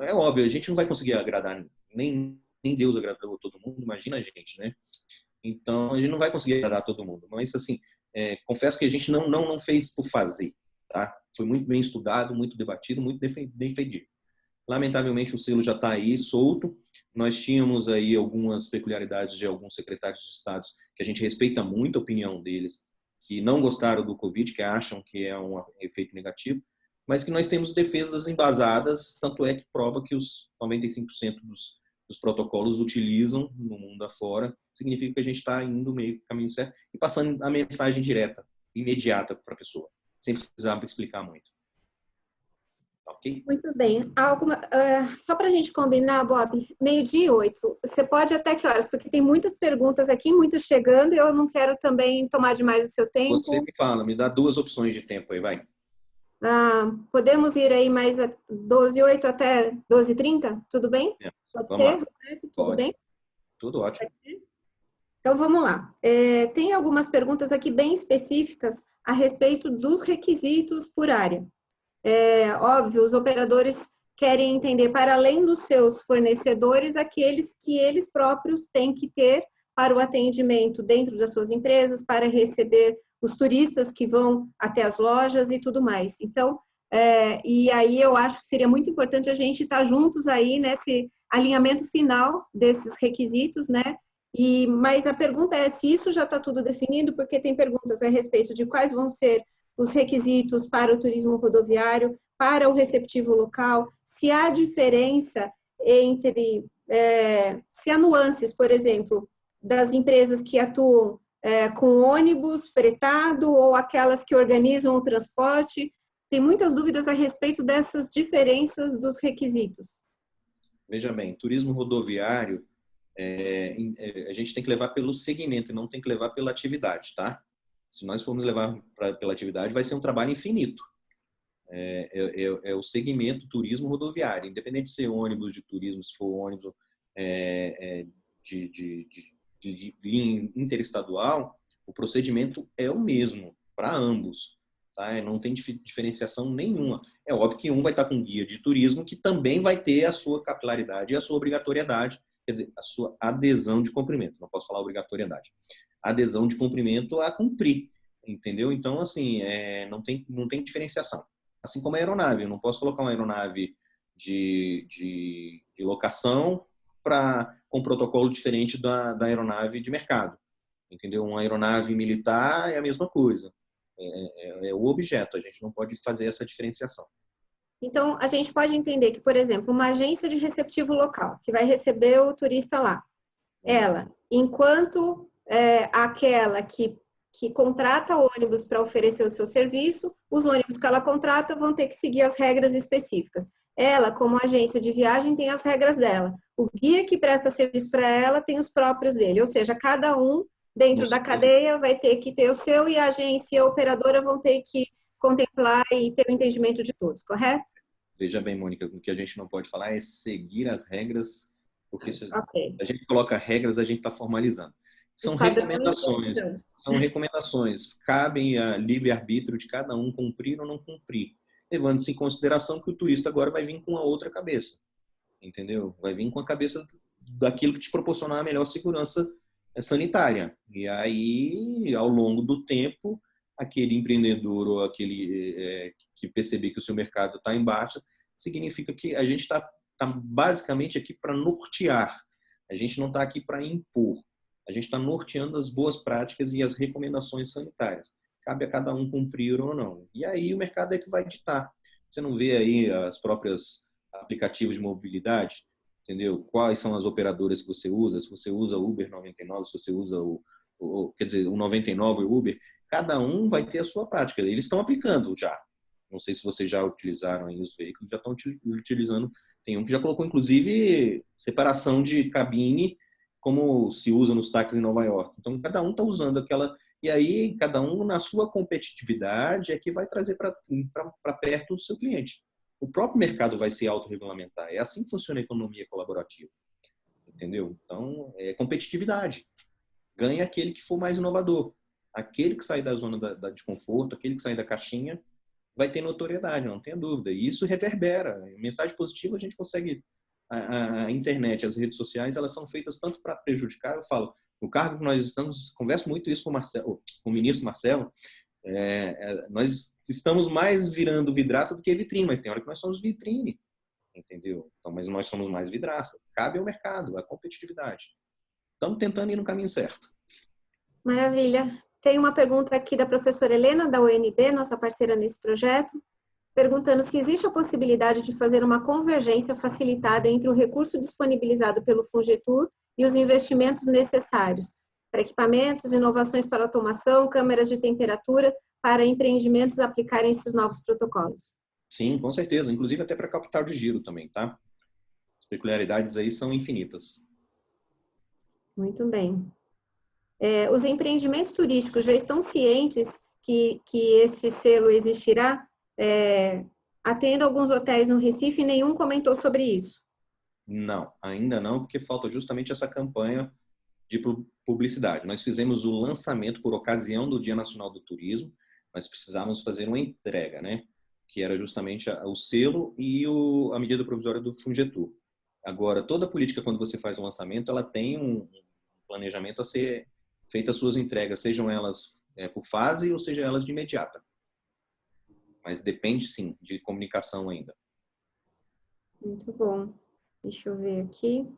é óbvio, a gente não vai conseguir agradar, nem Deus agradou a todo mundo, imagina a gente, né? Então, a gente não vai conseguir agradar todo mundo. Mas, assim, confesso que a gente não fez por fazer, tá? Foi muito bem estudado, muito debatido, muito bem defendido. Lamentavelmente, o selo já está aí, solto. Nós tínhamos aí algumas peculiaridades de alguns secretários de Estado que a gente respeita muito a opinião deles, que não gostaram do Covid, que acham que é um efeito negativo, mas que nós temos defesas embasadas, tanto é que prova que os 95% dos protocolos utilizam no mundo afora, significa que a gente está indo meio que caminho certo e passando a mensagem direta, imediata para a pessoa, sem precisar explicar muito. Okay? Muito bem. Só para a gente combinar, Bob, 12:08. Você pode até que horas? Porque tem muitas perguntas aqui, muitas chegando, e eu não quero também tomar demais o seu tempo. Você me fala, me dá 2 opções de tempo aí, vai. Podemos ir aí mais 12h08 até 12h30? Tudo bem? Pode Vamos ser, lá. Roberto? Tudo Pode. bem? Tudo ótimo. Então, vamos lá. Tem algumas perguntas aqui bem específicas a respeito dos requisitos por área. Óbvio, os operadores querem entender, para além dos seus fornecedores, aqueles que eles próprios têm que ter para o atendimento dentro das suas empresas, para receber os turistas que vão até as lojas e tudo mais. Então, e aí eu acho que seria muito importante a gente estar juntos aí nesse alinhamento final desses requisitos, né? Mas a pergunta é se isso já está tudo definido, porque tem perguntas a respeito de quais vão ser os requisitos para o turismo rodoviário, para o receptivo local, se há diferença entre, se há nuances, por exemplo, das empresas que atuam com ônibus fretado ou aquelas que organizam o transporte. Tem muitas dúvidas a respeito dessas diferenças dos requisitos. Veja bem, turismo rodoviário, a gente tem que levar pelo segmento e não tem que levar pela atividade, tá? Se nós formos levar pela atividade, vai ser um trabalho infinito. É o segmento turismo rodoviário, independente de ser ônibus de turismo, se for ônibus de linha interestadual, o procedimento é o mesmo para ambos. Tá? Não tem diferenciação nenhuma. É óbvio que um vai estar com guia de turismo que também vai ter a sua capilaridade e a sua obrigatoriedade, quer dizer, a sua adesão de cumprimento. Não posso falar obrigatoriedade. Adesão de cumprimento a cumprir, entendeu? Então, assim, não tem diferenciação. Assim como a aeronave. Eu não posso colocar uma aeronave de locação com protocolo diferente da aeronave de mercado, entendeu? Uma aeronave militar é a mesma coisa. É o objeto, a gente não pode fazer essa diferenciação. Então, a gente pode entender que, por exemplo, uma agência de receptivo local, que vai receber o turista lá, ela, enquanto aquela que contrata ônibus para oferecer o seu serviço, os ônibus que ela contrata vão ter que seguir as regras específicas. Ela, como agência de viagem, tem as regras dela. O guia que presta serviço para ela tem os próprios dele, ou seja, cada um dentro da cadeia vai ter que ter o seu e a agência e a operadora vão ter que contemplar e ter o entendimento de todos, correto? Veja bem, Mônica, o que a gente não pode falar é seguir as regras, porque se a gente coloca regras, a gente está formalizando. São recomendações. São recomendações. Cabem a livre-arbítrio de cada um cumprir ou não cumprir, levando-se em consideração que o turista agora vai vir com a outra cabeça, entendeu? Vai vir com a cabeça daquilo que te proporcionar a melhor segurança sanitária. E aí, ao longo do tempo, aquele empreendedor ou aquele que perceber que o seu mercado está em baixa, significa que a gente está basicamente aqui para nortear. A gente não está aqui para impor. A gente está norteando as boas práticas e as recomendações sanitárias. Cabe a cada um cumprir ou não. E aí o mercado é que vai ditar. Você não vê aí as próprias aplicativos de mobilidade, entendeu? Quais são as operadoras que você usa? Se você usa o Uber 99, se você usa quer dizer, o 99 e o Uber, cada um vai ter a sua prática. Eles estão aplicando já. Não sei se vocês já utilizaram aí os veículos, já estão utilizando. Tem um que já colocou, inclusive, separação de cabine, como se usa nos táxis em Nova York. Então, cada um está usando aquela... E aí, cada um, na sua competitividade, é que vai trazer para perto do seu cliente. O próprio mercado vai se autorregulamentar. É assim que funciona a economia colaborativa. Entendeu? Então, é competitividade. Ganha aquele que for mais inovador. Aquele que sair da zona de conforto, aquele que sair da caixinha, vai ter notoriedade, não tenha dúvida. E isso reverbera. Mensagem positiva a gente consegue... A internet, as redes sociais, elas são feitas tanto para prejudicar. Eu falo, no cargo que nós estamos, converso muito isso com o ministro Marcelo, nós estamos mais virando vidraça do que vitrine, mas tem hora que nós somos vitrine, entendeu? Então, mas nós somos mais vidraça. Cabe ao mercado, à competitividade. Estamos tentando ir no caminho certo. Maravilha. Tem uma pergunta aqui da professora Helena, da UNB, nossa parceira nesse projeto, perguntando se existe a possibilidade de fazer uma convergência facilitada entre o recurso disponibilizado pelo Fungetur e os investimentos necessários para equipamentos, inovações para automação, câmeras de temperatura, para empreendimentos aplicarem esses novos protocolos. Sim, com certeza. Inclusive até para capital de giro também, tá? As peculiaridades aí são infinitas. Muito bem. Os empreendimentos turísticos já estão cientes que esse selo existirá? atendo alguns hotéis no Recife e nenhum comentou sobre isso. Não, ainda não, porque falta justamente essa campanha de publicidade. Nós fizemos o lançamento por ocasião do Dia Nacional do Turismo, nós precisávamos fazer uma entrega, né? Que era justamente o selo e a medida provisória do Fungetur. Agora, toda política, quando você faz um lançamento, ela tem um planejamento a ser feita as suas entregas, sejam elas por fase ou sejam elas de imediata. Mas depende, sim, de comunicação ainda. Muito bom. Deixa eu ver aqui.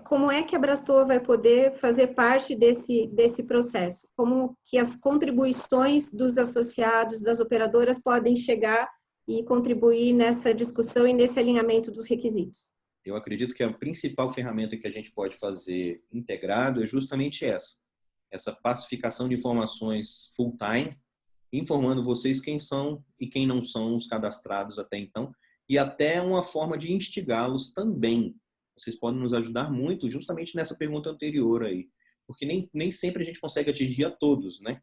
Como é que a Brastor vai poder fazer parte desse processo? Como que as contribuições dos associados, das operadoras, podem chegar e contribuir nessa discussão e nesse alinhamento dos requisitos? Eu acredito que a principal ferramenta que a gente pode fazer integrado é justamente essa pacificação de informações full-time, informando vocês quem são e quem não são os cadastrados até então, e até uma forma de instigá-los também. Vocês podem nos ajudar muito justamente nessa pergunta anterior aí, porque nem sempre a gente consegue atingir a todos, né?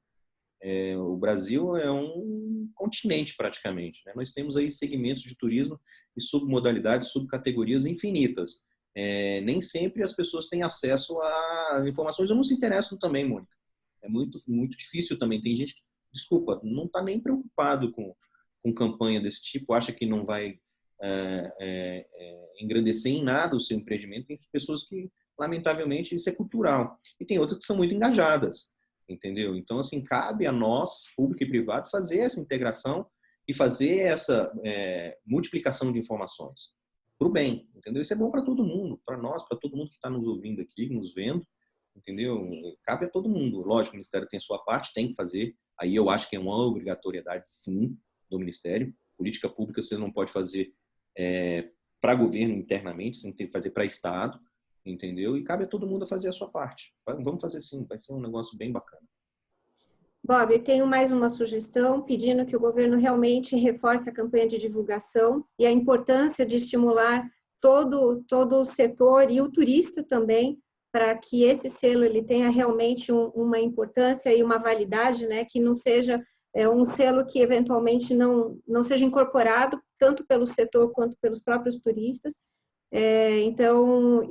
O Brasil é um continente praticamente, né? Nós temos aí segmentos de turismo e submodalidades, subcategorias infinitas. Nem sempre as pessoas têm acesso às informações ou não se interessam também, Mônica. É muito difícil também. Tem gente que, desculpa, não está nem preocupado com campanha desse tipo, acha que não vai engrandecer em nada o seu empreendimento. Tem pessoas que, lamentavelmente, isso é cultural. E tem outras que são muito engajadas, entendeu? Então, assim, cabe a nós, público e privado, fazer essa integração e fazer essa multiplicação de informações para o bem, entendeu? Isso é bom para todo mundo, para nós, para todo mundo que está nos ouvindo aqui, nos vendo, entendeu? Cabe a todo mundo. Lógico, o Ministério tem sua parte, tem que fazer. Aí eu acho que é uma obrigatoriedade, sim, do Ministério. Política pública você não pode fazer para governo internamente, você tem que fazer para Estado, entendeu? E cabe a todo mundo a fazer a sua parte. Vamos fazer sim, vai ser um negócio bem bacana. Bob, eu tenho mais uma sugestão, pedindo que o governo realmente reforce a campanha de divulgação e a importância de estimular todo o setor e o turista também, para que esse selo ele tenha realmente uma importância e uma validade, né, que não seja um selo que eventualmente não seja incorporado tanto pelo setor quanto pelos próprios turistas. Então,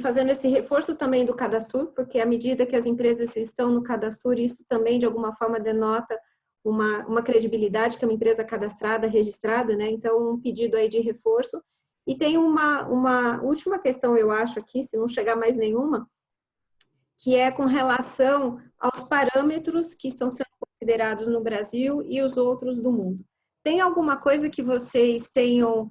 fazendo esse reforço também do Cadastur, porque à medida que as empresas estão no Cadastur, isso também de alguma forma denota uma credibilidade, que é uma empresa cadastrada, registrada, né? Então, um pedido aí de reforço. E tem uma última questão, eu acho, aqui, se não chegar mais nenhuma, que é com relação aos parâmetros que estão sendo considerados no Brasil e os outros do mundo. Tem alguma coisa que vocês tenham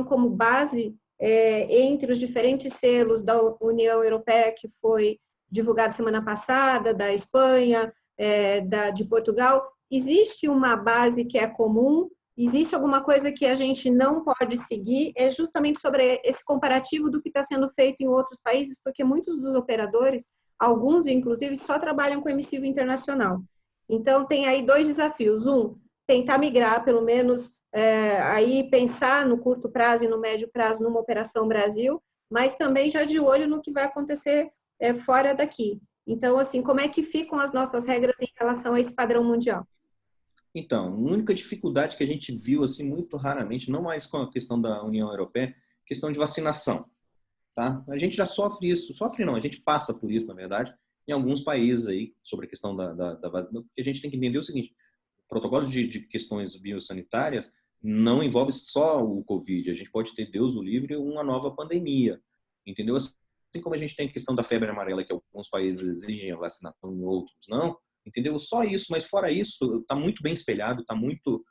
como base entre os diferentes selos da União Europeia que foi divulgado semana passada, da Espanha, de Portugal? Existe uma base que é comum? Existe alguma coisa que a gente não pode seguir? É justamente sobre esse comparativo do que está sendo feito em outros países, porque muitos dos operadores, alguns inclusive, só trabalham com emissivo internacional. Então, tem aí dois desafios. Um, tentar migrar, pelo menos, aí pensar no curto prazo e no médio prazo numa operação Brasil, mas também já de olho no que vai acontecer fora daqui. Então, assim, como é que ficam as nossas regras em relação a esse padrão mundial? Então, a única dificuldade que a gente viu, assim, muito raramente, não mais com a questão da União Europeia, questão de vacinação, tá? A gente já sofre isso, sofre não, a gente passa por isso, na verdade, em alguns países aí, sobre a questão da vacina, porque a gente tem que entender o seguinte, o protocolo de questões biosanitárias não envolve só o Covid, a gente pode ter, Deus o livre, uma nova pandemia, entendeu? Assim como a gente tem a questão da febre amarela, que alguns países exigem a vacinação e outros não, entendeu? Só isso, mas fora isso, está muito bem espelhado, está muito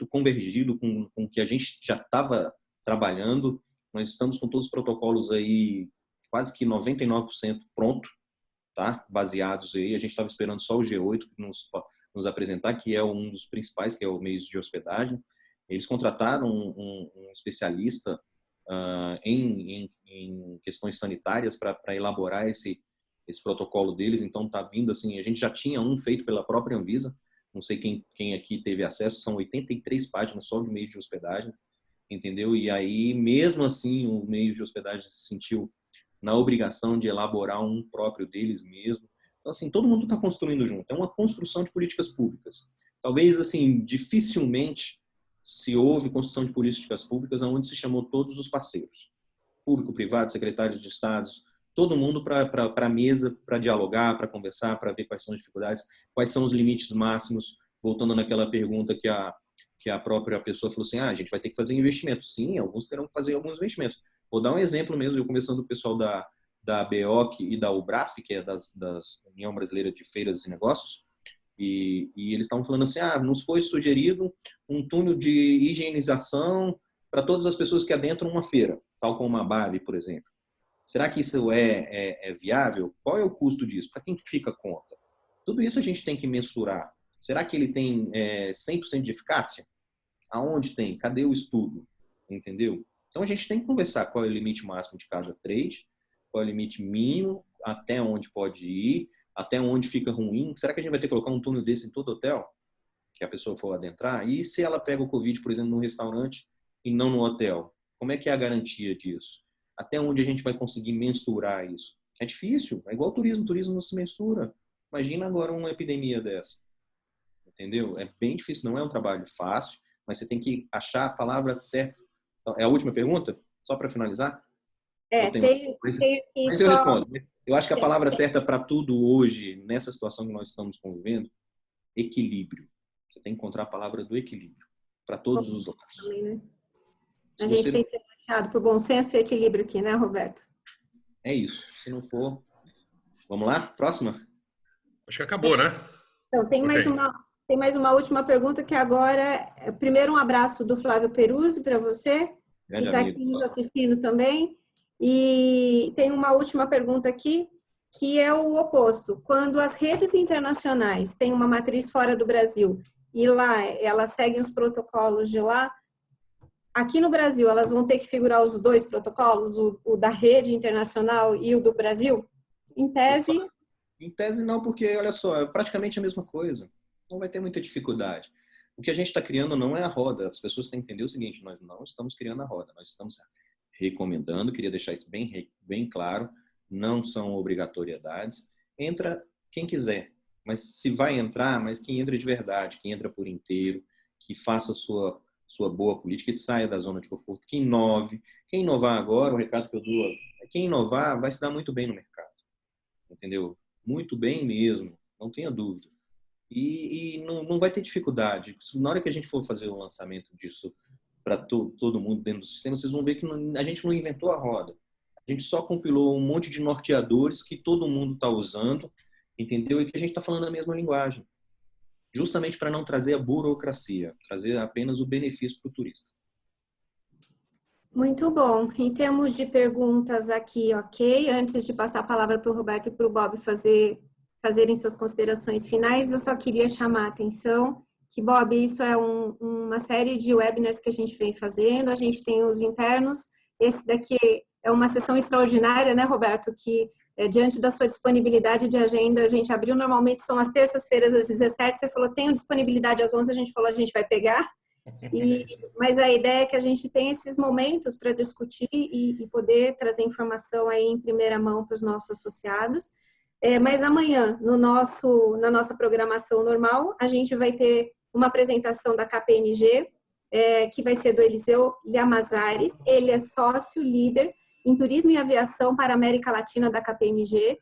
convergido com o que a gente já estava trabalhando. Nós estamos com todos os protocolos aí, quase que 99% pronto, tá? Baseados aí. A gente estava esperando só o G8 nos apresentar, que é um dos principais, que é o meio de hospedagem. Eles contrataram um especialista em questões sanitárias para elaborar esse protocolo deles, então está vindo assim, a gente já tinha um feito pela própria Anvisa, não sei quem aqui teve acesso, são 83 páginas só de meio de hospedagem, entendeu? E aí, mesmo assim, o meio de hospedagem se sentiu na obrigação de elaborar um próprio deles mesmo, Então, assim, todo mundo está construindo junto. É uma construção de políticas públicas. Talvez, assim, dificilmente se houve construção de políticas públicas onde se chamou todos os parceiros. Público, privado, secretários de estados, todo mundo para a mesa, para dialogar, para conversar, para ver quais são as dificuldades, quais são os limites máximos. Voltando naquela pergunta que a própria pessoa falou assim, a gente vai ter que fazer investimentos. Sim, alguns terão que fazer alguns investimentos. Vou dar um exemplo mesmo, eu conversando com o pessoal da BEOC e da UBRAF, que é das União Brasileira de Feiras e Negócios, e eles estavam falando assim, nos foi sugerido um túnel de higienização para todas as pessoas que adentram uma feira, tal como uma BAV, por exemplo. Será que isso é viável? Qual é o custo disso? Para quem fica a conta? Tudo isso a gente tem que mensurar. Será que ele tem 100% de eficácia? Aonde tem? Cadê o estudo? Entendeu? Então a gente tem que conversar qual é o limite máximo de cada trade, qual é o limite mínimo, até onde pode ir, até onde fica ruim. Será que a gente vai ter que colocar um túnel desse em todo hotel que a pessoa for adentrar? E se ela pega o Covid, por exemplo, no restaurante e não no hotel? Como é que é a garantia disso? Até onde a gente vai conseguir mensurar isso? É difícil, é igual o turismo não se mensura. Imagina agora uma epidemia dessa. Entendeu? É bem difícil, não é um trabalho fácil, mas você tem que achar a palavra certa. Então, é a última pergunta? Só para finalizar? Tem mas eu respondo. Eu acho que a palavra certa para tudo hoje, nessa situação que nós estamos convivendo, equilíbrio. Você tem que encontrar a palavra do equilíbrio para todos os lados. A gente tem que ser baixado por bom senso e equilíbrio aqui, né, Roberto? É isso. Se não for... Vamos lá? Próxima? Acho que acabou, né? Então, tem mais uma última pergunta que agora... Primeiro, um abraço do Flávio Peruzzi para você, que está aqui nos assistindo também. E tem uma última pergunta aqui, que é o oposto. Quando as redes internacionais têm uma matriz fora do Brasil e lá elas seguem os protocolos de lá, aqui no Brasil elas vão ter que figurar os dois protocolos, o da rede internacional e o do Brasil? Em tese... Em tese não, porque, olha só, é praticamente a mesma coisa. Não vai ter muita dificuldade. O que a gente está criando não é a roda. As pessoas têm que entender o seguinte, nós não estamos criando a roda, nós estamos recomendando, queria deixar isso bem claro, não são obrigatoriedades. Entra quem quiser, mas se vai entrar, mas que entre de verdade, que entra por inteiro, que faça sua boa política, que saia da zona de conforto, que inove. Quem inovar agora, o recado que eu dou é quem inovar vai se dar muito bem no mercado. Entendeu? Muito bem mesmo, não tenha dúvida. E não vai ter dificuldade. Na hora que a gente for fazer o lançamento disso para todo mundo dentro do sistema, vocês vão ver que a gente não inventou a roda. A gente só compilou um monte de norteadores que todo mundo está usando, entendeu? E que a gente está falando a mesma linguagem. Justamente para não trazer a burocracia, trazer apenas o benefício para o turista. Muito bom. Em termos de perguntas aqui, ok? Antes de passar a palavra para o Roberto e para o Bob fazerem suas considerações finais, eu só queria chamar a atenção que, Bob, isso é uma série de webinars que a gente vem fazendo, a gente tem os internos, esse daqui é uma sessão extraordinária, né, Roberto, que diante da sua disponibilidade de agenda, a gente abriu, normalmente são as terças-feiras às 17h, você falou, tenho disponibilidade às 11h, a gente falou, a gente vai pegar, mas a ideia é que a gente tenha esses momentos para discutir e poder trazer informação aí em primeira mão para os nossos associados. Mas amanhã, na nossa programação normal, a gente vai ter uma apresentação da KPMG, que vai ser do Eliseu Llamazares. Ele é sócio líder em turismo e aviação para a América Latina da KPMG.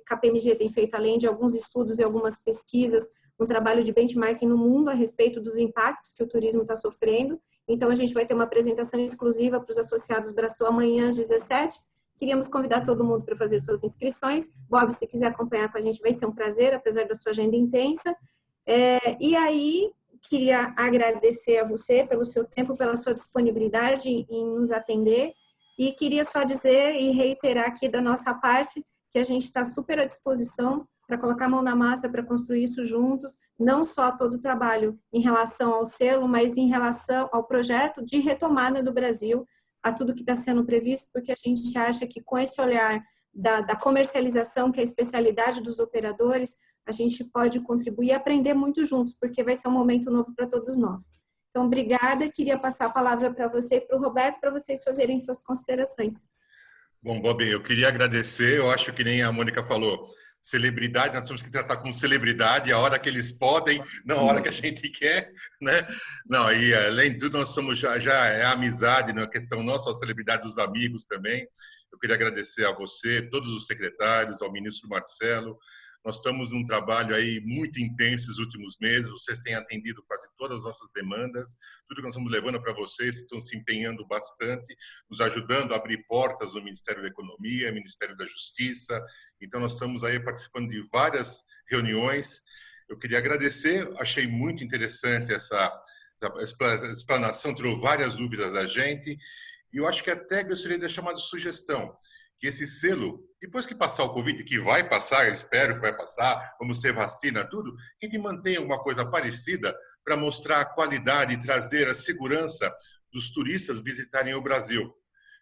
KPMG tem feito, além de alguns estudos e algumas pesquisas, um trabalho de benchmarking no mundo a respeito dos impactos que o turismo está sofrendo. Então, a gente vai ter uma apresentação exclusiva para os associados Brastor amanhã às 17h. Queríamos convidar todo mundo para fazer suas inscrições. Bob, se quiser acompanhar com a gente, vai ser um prazer, apesar da sua agenda intensa. E aí, queria agradecer a você pelo seu tempo, pela sua disponibilidade em nos atender. E queria só dizer e reiterar aqui da nossa parte que a gente está super à disposição para colocar a mão na massa, para construir isso juntos, não só todo o trabalho em relação ao selo, mas em relação ao projeto de retomada do Brasil, a tudo que está sendo previsto, porque a gente acha que com esse olhar da comercialização, que é a especialidade dos operadores, a gente pode contribuir e aprender muito juntos, porque vai ser um momento novo para todos nós. Então, obrigada. Queria passar a palavra para você e para o Roberto, para vocês fazerem suas considerações. Bom, Bob, eu queria agradecer. Eu acho que nem a Mônica falou, celebridade, nós temos que tratar com celebridade a hora que eles podem, não a hora que a gente quer, né? Não, e além de tudo, nós somos já é amizade, não é questão nossa, a celebridade dos amigos também. Eu queria agradecer a você, todos os secretários, ao ministro Marcelo. Nós estamos num trabalho aí muito intenso nos últimos meses, vocês têm atendido quase todas as nossas demandas, tudo que nós estamos levando para vocês, estão se empenhando bastante, nos ajudando a abrir portas no Ministério da Economia, Ministério da Justiça. Então, nós estamos aí participando de várias reuniões. Eu queria agradecer, achei muito interessante essa explanação, tirou várias dúvidas da gente, e eu acho que até gostaria de deixar uma sugestão, que esse selo, depois que passar o Covid, que vai passar, eu espero que vai passar, vamos ter vacina, tudo, que a gente mantenha alguma coisa parecida para mostrar a qualidade e trazer a segurança dos turistas visitarem o Brasil.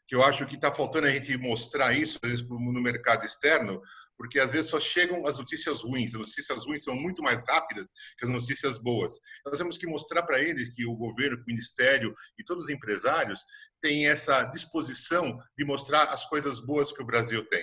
Que eu acho que está faltando a gente mostrar isso, às vezes, no mercado externo, porque às vezes só chegam as notícias ruins. As notícias ruins são muito mais rápidas que as notícias boas. Nós temos que mostrar para eles que o governo, o ministério e todos os empresários têm essa disposição de mostrar as coisas boas que o Brasil tem.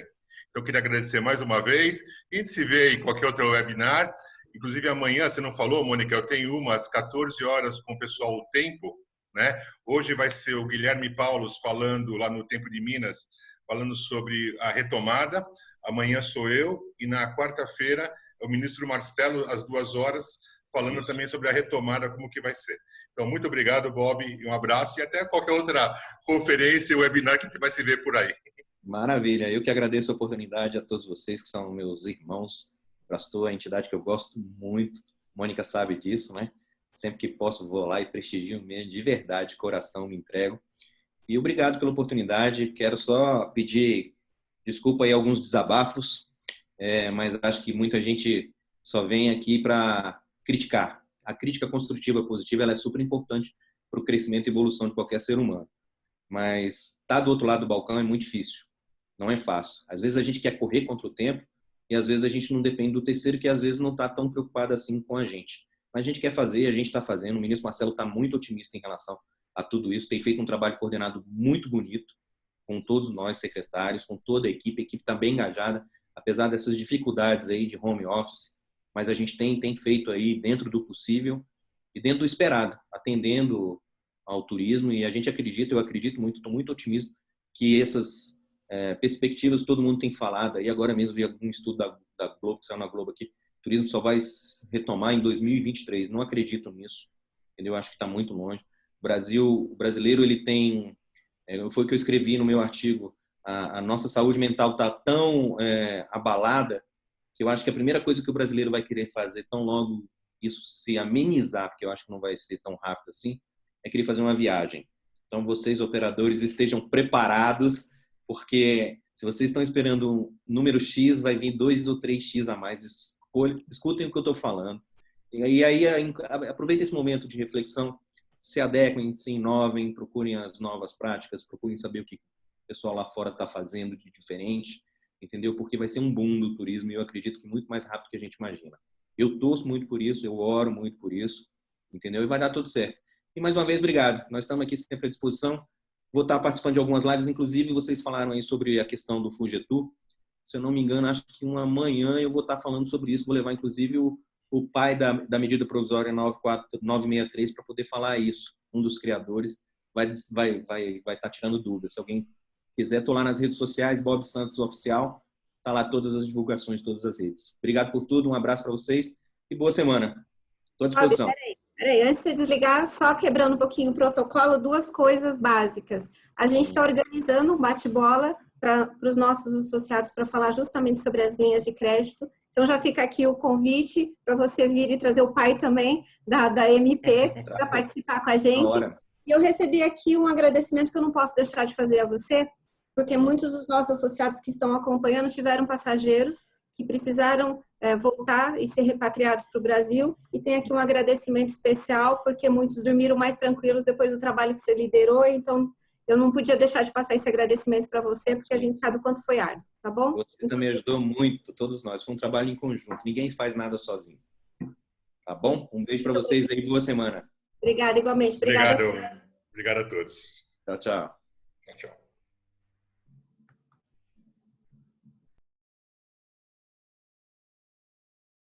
Então, eu queria agradecer mais uma vez. A gente se vê em qualquer outro webinar. Inclusive, amanhã, você não falou, Mônica, eu tenho uma às 14 horas com o pessoal O Tempo, né? Hoje vai ser o Guilherme Paulos falando lá no Tempo de Minas, falando sobre a retomada. Amanhã sou eu e na quarta-feira é o ministro Marcelo às 2 horas falando também sobre a retomada, como que vai ser. Então, muito obrigado, Bob, e um abraço e até qualquer outra conferência ou webinar que a gente vai se ver por aí. Maravilha. Eu que agradeço a oportunidade a todos vocês que são meus irmãos. Brastor é a entidade que eu gosto muito. Mônica sabe disso, né? Sempre que posso, vou lá e prestigio mesmo, de verdade, coração, me entrego. E obrigado pela oportunidade. Quero só pedir desculpa aí alguns desabafos, mas acho que muita gente só vem aqui para criticar. A crítica construtiva positiva ela é super importante para o crescimento e evolução de qualquer ser humano. Mas estar do outro lado do balcão é muito difícil. Não é fácil. Às vezes a gente quer correr contra o tempo e às vezes a gente não depende do terceiro que às vezes não está tão preocupado assim com a gente. Mas a gente quer fazer, a gente está fazendo. O ministro Marcelo está muito otimista em relação a tudo isso. Tem feito um trabalho coordenado muito bonito com todos nós, secretários, com toda a equipe. A equipe está bem engajada, apesar dessas dificuldades aí de home office. Mas a gente tem feito aí dentro do possível e dentro do esperado, atendendo ao turismo. E a gente acredita, eu acredito muito, estou muito otimista que essas perspectivas todo mundo tem falado. Aí agora mesmo vi algum estudo da Globo, que saiu na Globo aqui, o turismo só vai retomar em 2023. Não acredito nisso, entendeu? Acho que está muito longe. O brasileiro, ele tem... foi o que eu escrevi no meu artigo. A nossa saúde mental está tão abalada que eu acho que a primeira coisa que o brasileiro vai querer fazer, tão logo isso se amenizar, porque eu acho que não vai ser tão rápido assim, é querer fazer uma viagem. Então, vocês, operadores, estejam preparados, porque se vocês estão esperando um número X, vai vir 2 ou 3X a mais. Escutem o que eu estou falando. E aí, aproveitem esse momento de reflexão, se adequem, se inovem, procurem as novas práticas, procurem saber o que o pessoal lá fora está fazendo de diferente, entendeu? Porque vai ser um boom do turismo e eu acredito que muito mais rápido que a gente imagina. Eu torço muito por isso, eu oro muito por isso, entendeu? E vai dar tudo certo. E mais uma vez, obrigado. Nós estamos aqui sempre à disposição. Vou estar participando de algumas lives, inclusive vocês falaram aí sobre a questão do Fugetur. Se eu não me engano, acho que amanhã eu vou estar falando sobre isso. Vou levar, inclusive, o pai da medida provisória 963 para poder falar isso. Um dos criadores vai estar tirando dúvidas. Se alguém quiser, estou lá nas redes sociais, Bob Santos Oficial. Está lá todas as divulgações, todas as redes. Obrigado por tudo, um abraço para vocês e boa semana. Estou à disposição. Peraí, antes de desligar, só quebrando um pouquinho o protocolo, 2 coisas básicas. A gente está organizando um bate-bola para os nossos associados para falar justamente sobre as linhas de crédito. Então, já fica aqui o convite para você vir e trazer o pai também da MP para participar com a gente. E eu recebi aqui um agradecimento que eu não posso deixar de fazer a você, porque muitos dos nossos associados que estão acompanhando tiveram passageiros que precisaram voltar e ser repatriados para o Brasil. E tem aqui um agradecimento especial, porque muitos dormiram mais tranquilos depois do trabalho que você liderou. Então, eu não podia deixar de passar esse agradecimento para você, porque a gente sabe o quanto foi árduo, tá bom? Você também ajudou muito, todos nós. Foi um trabalho em conjunto. Ninguém faz nada sozinho. Tá bom? Um beijo para vocês aí. Boa semana. Obrigada, igualmente. Obrigado a todos. Tchau, tchau. Tchau.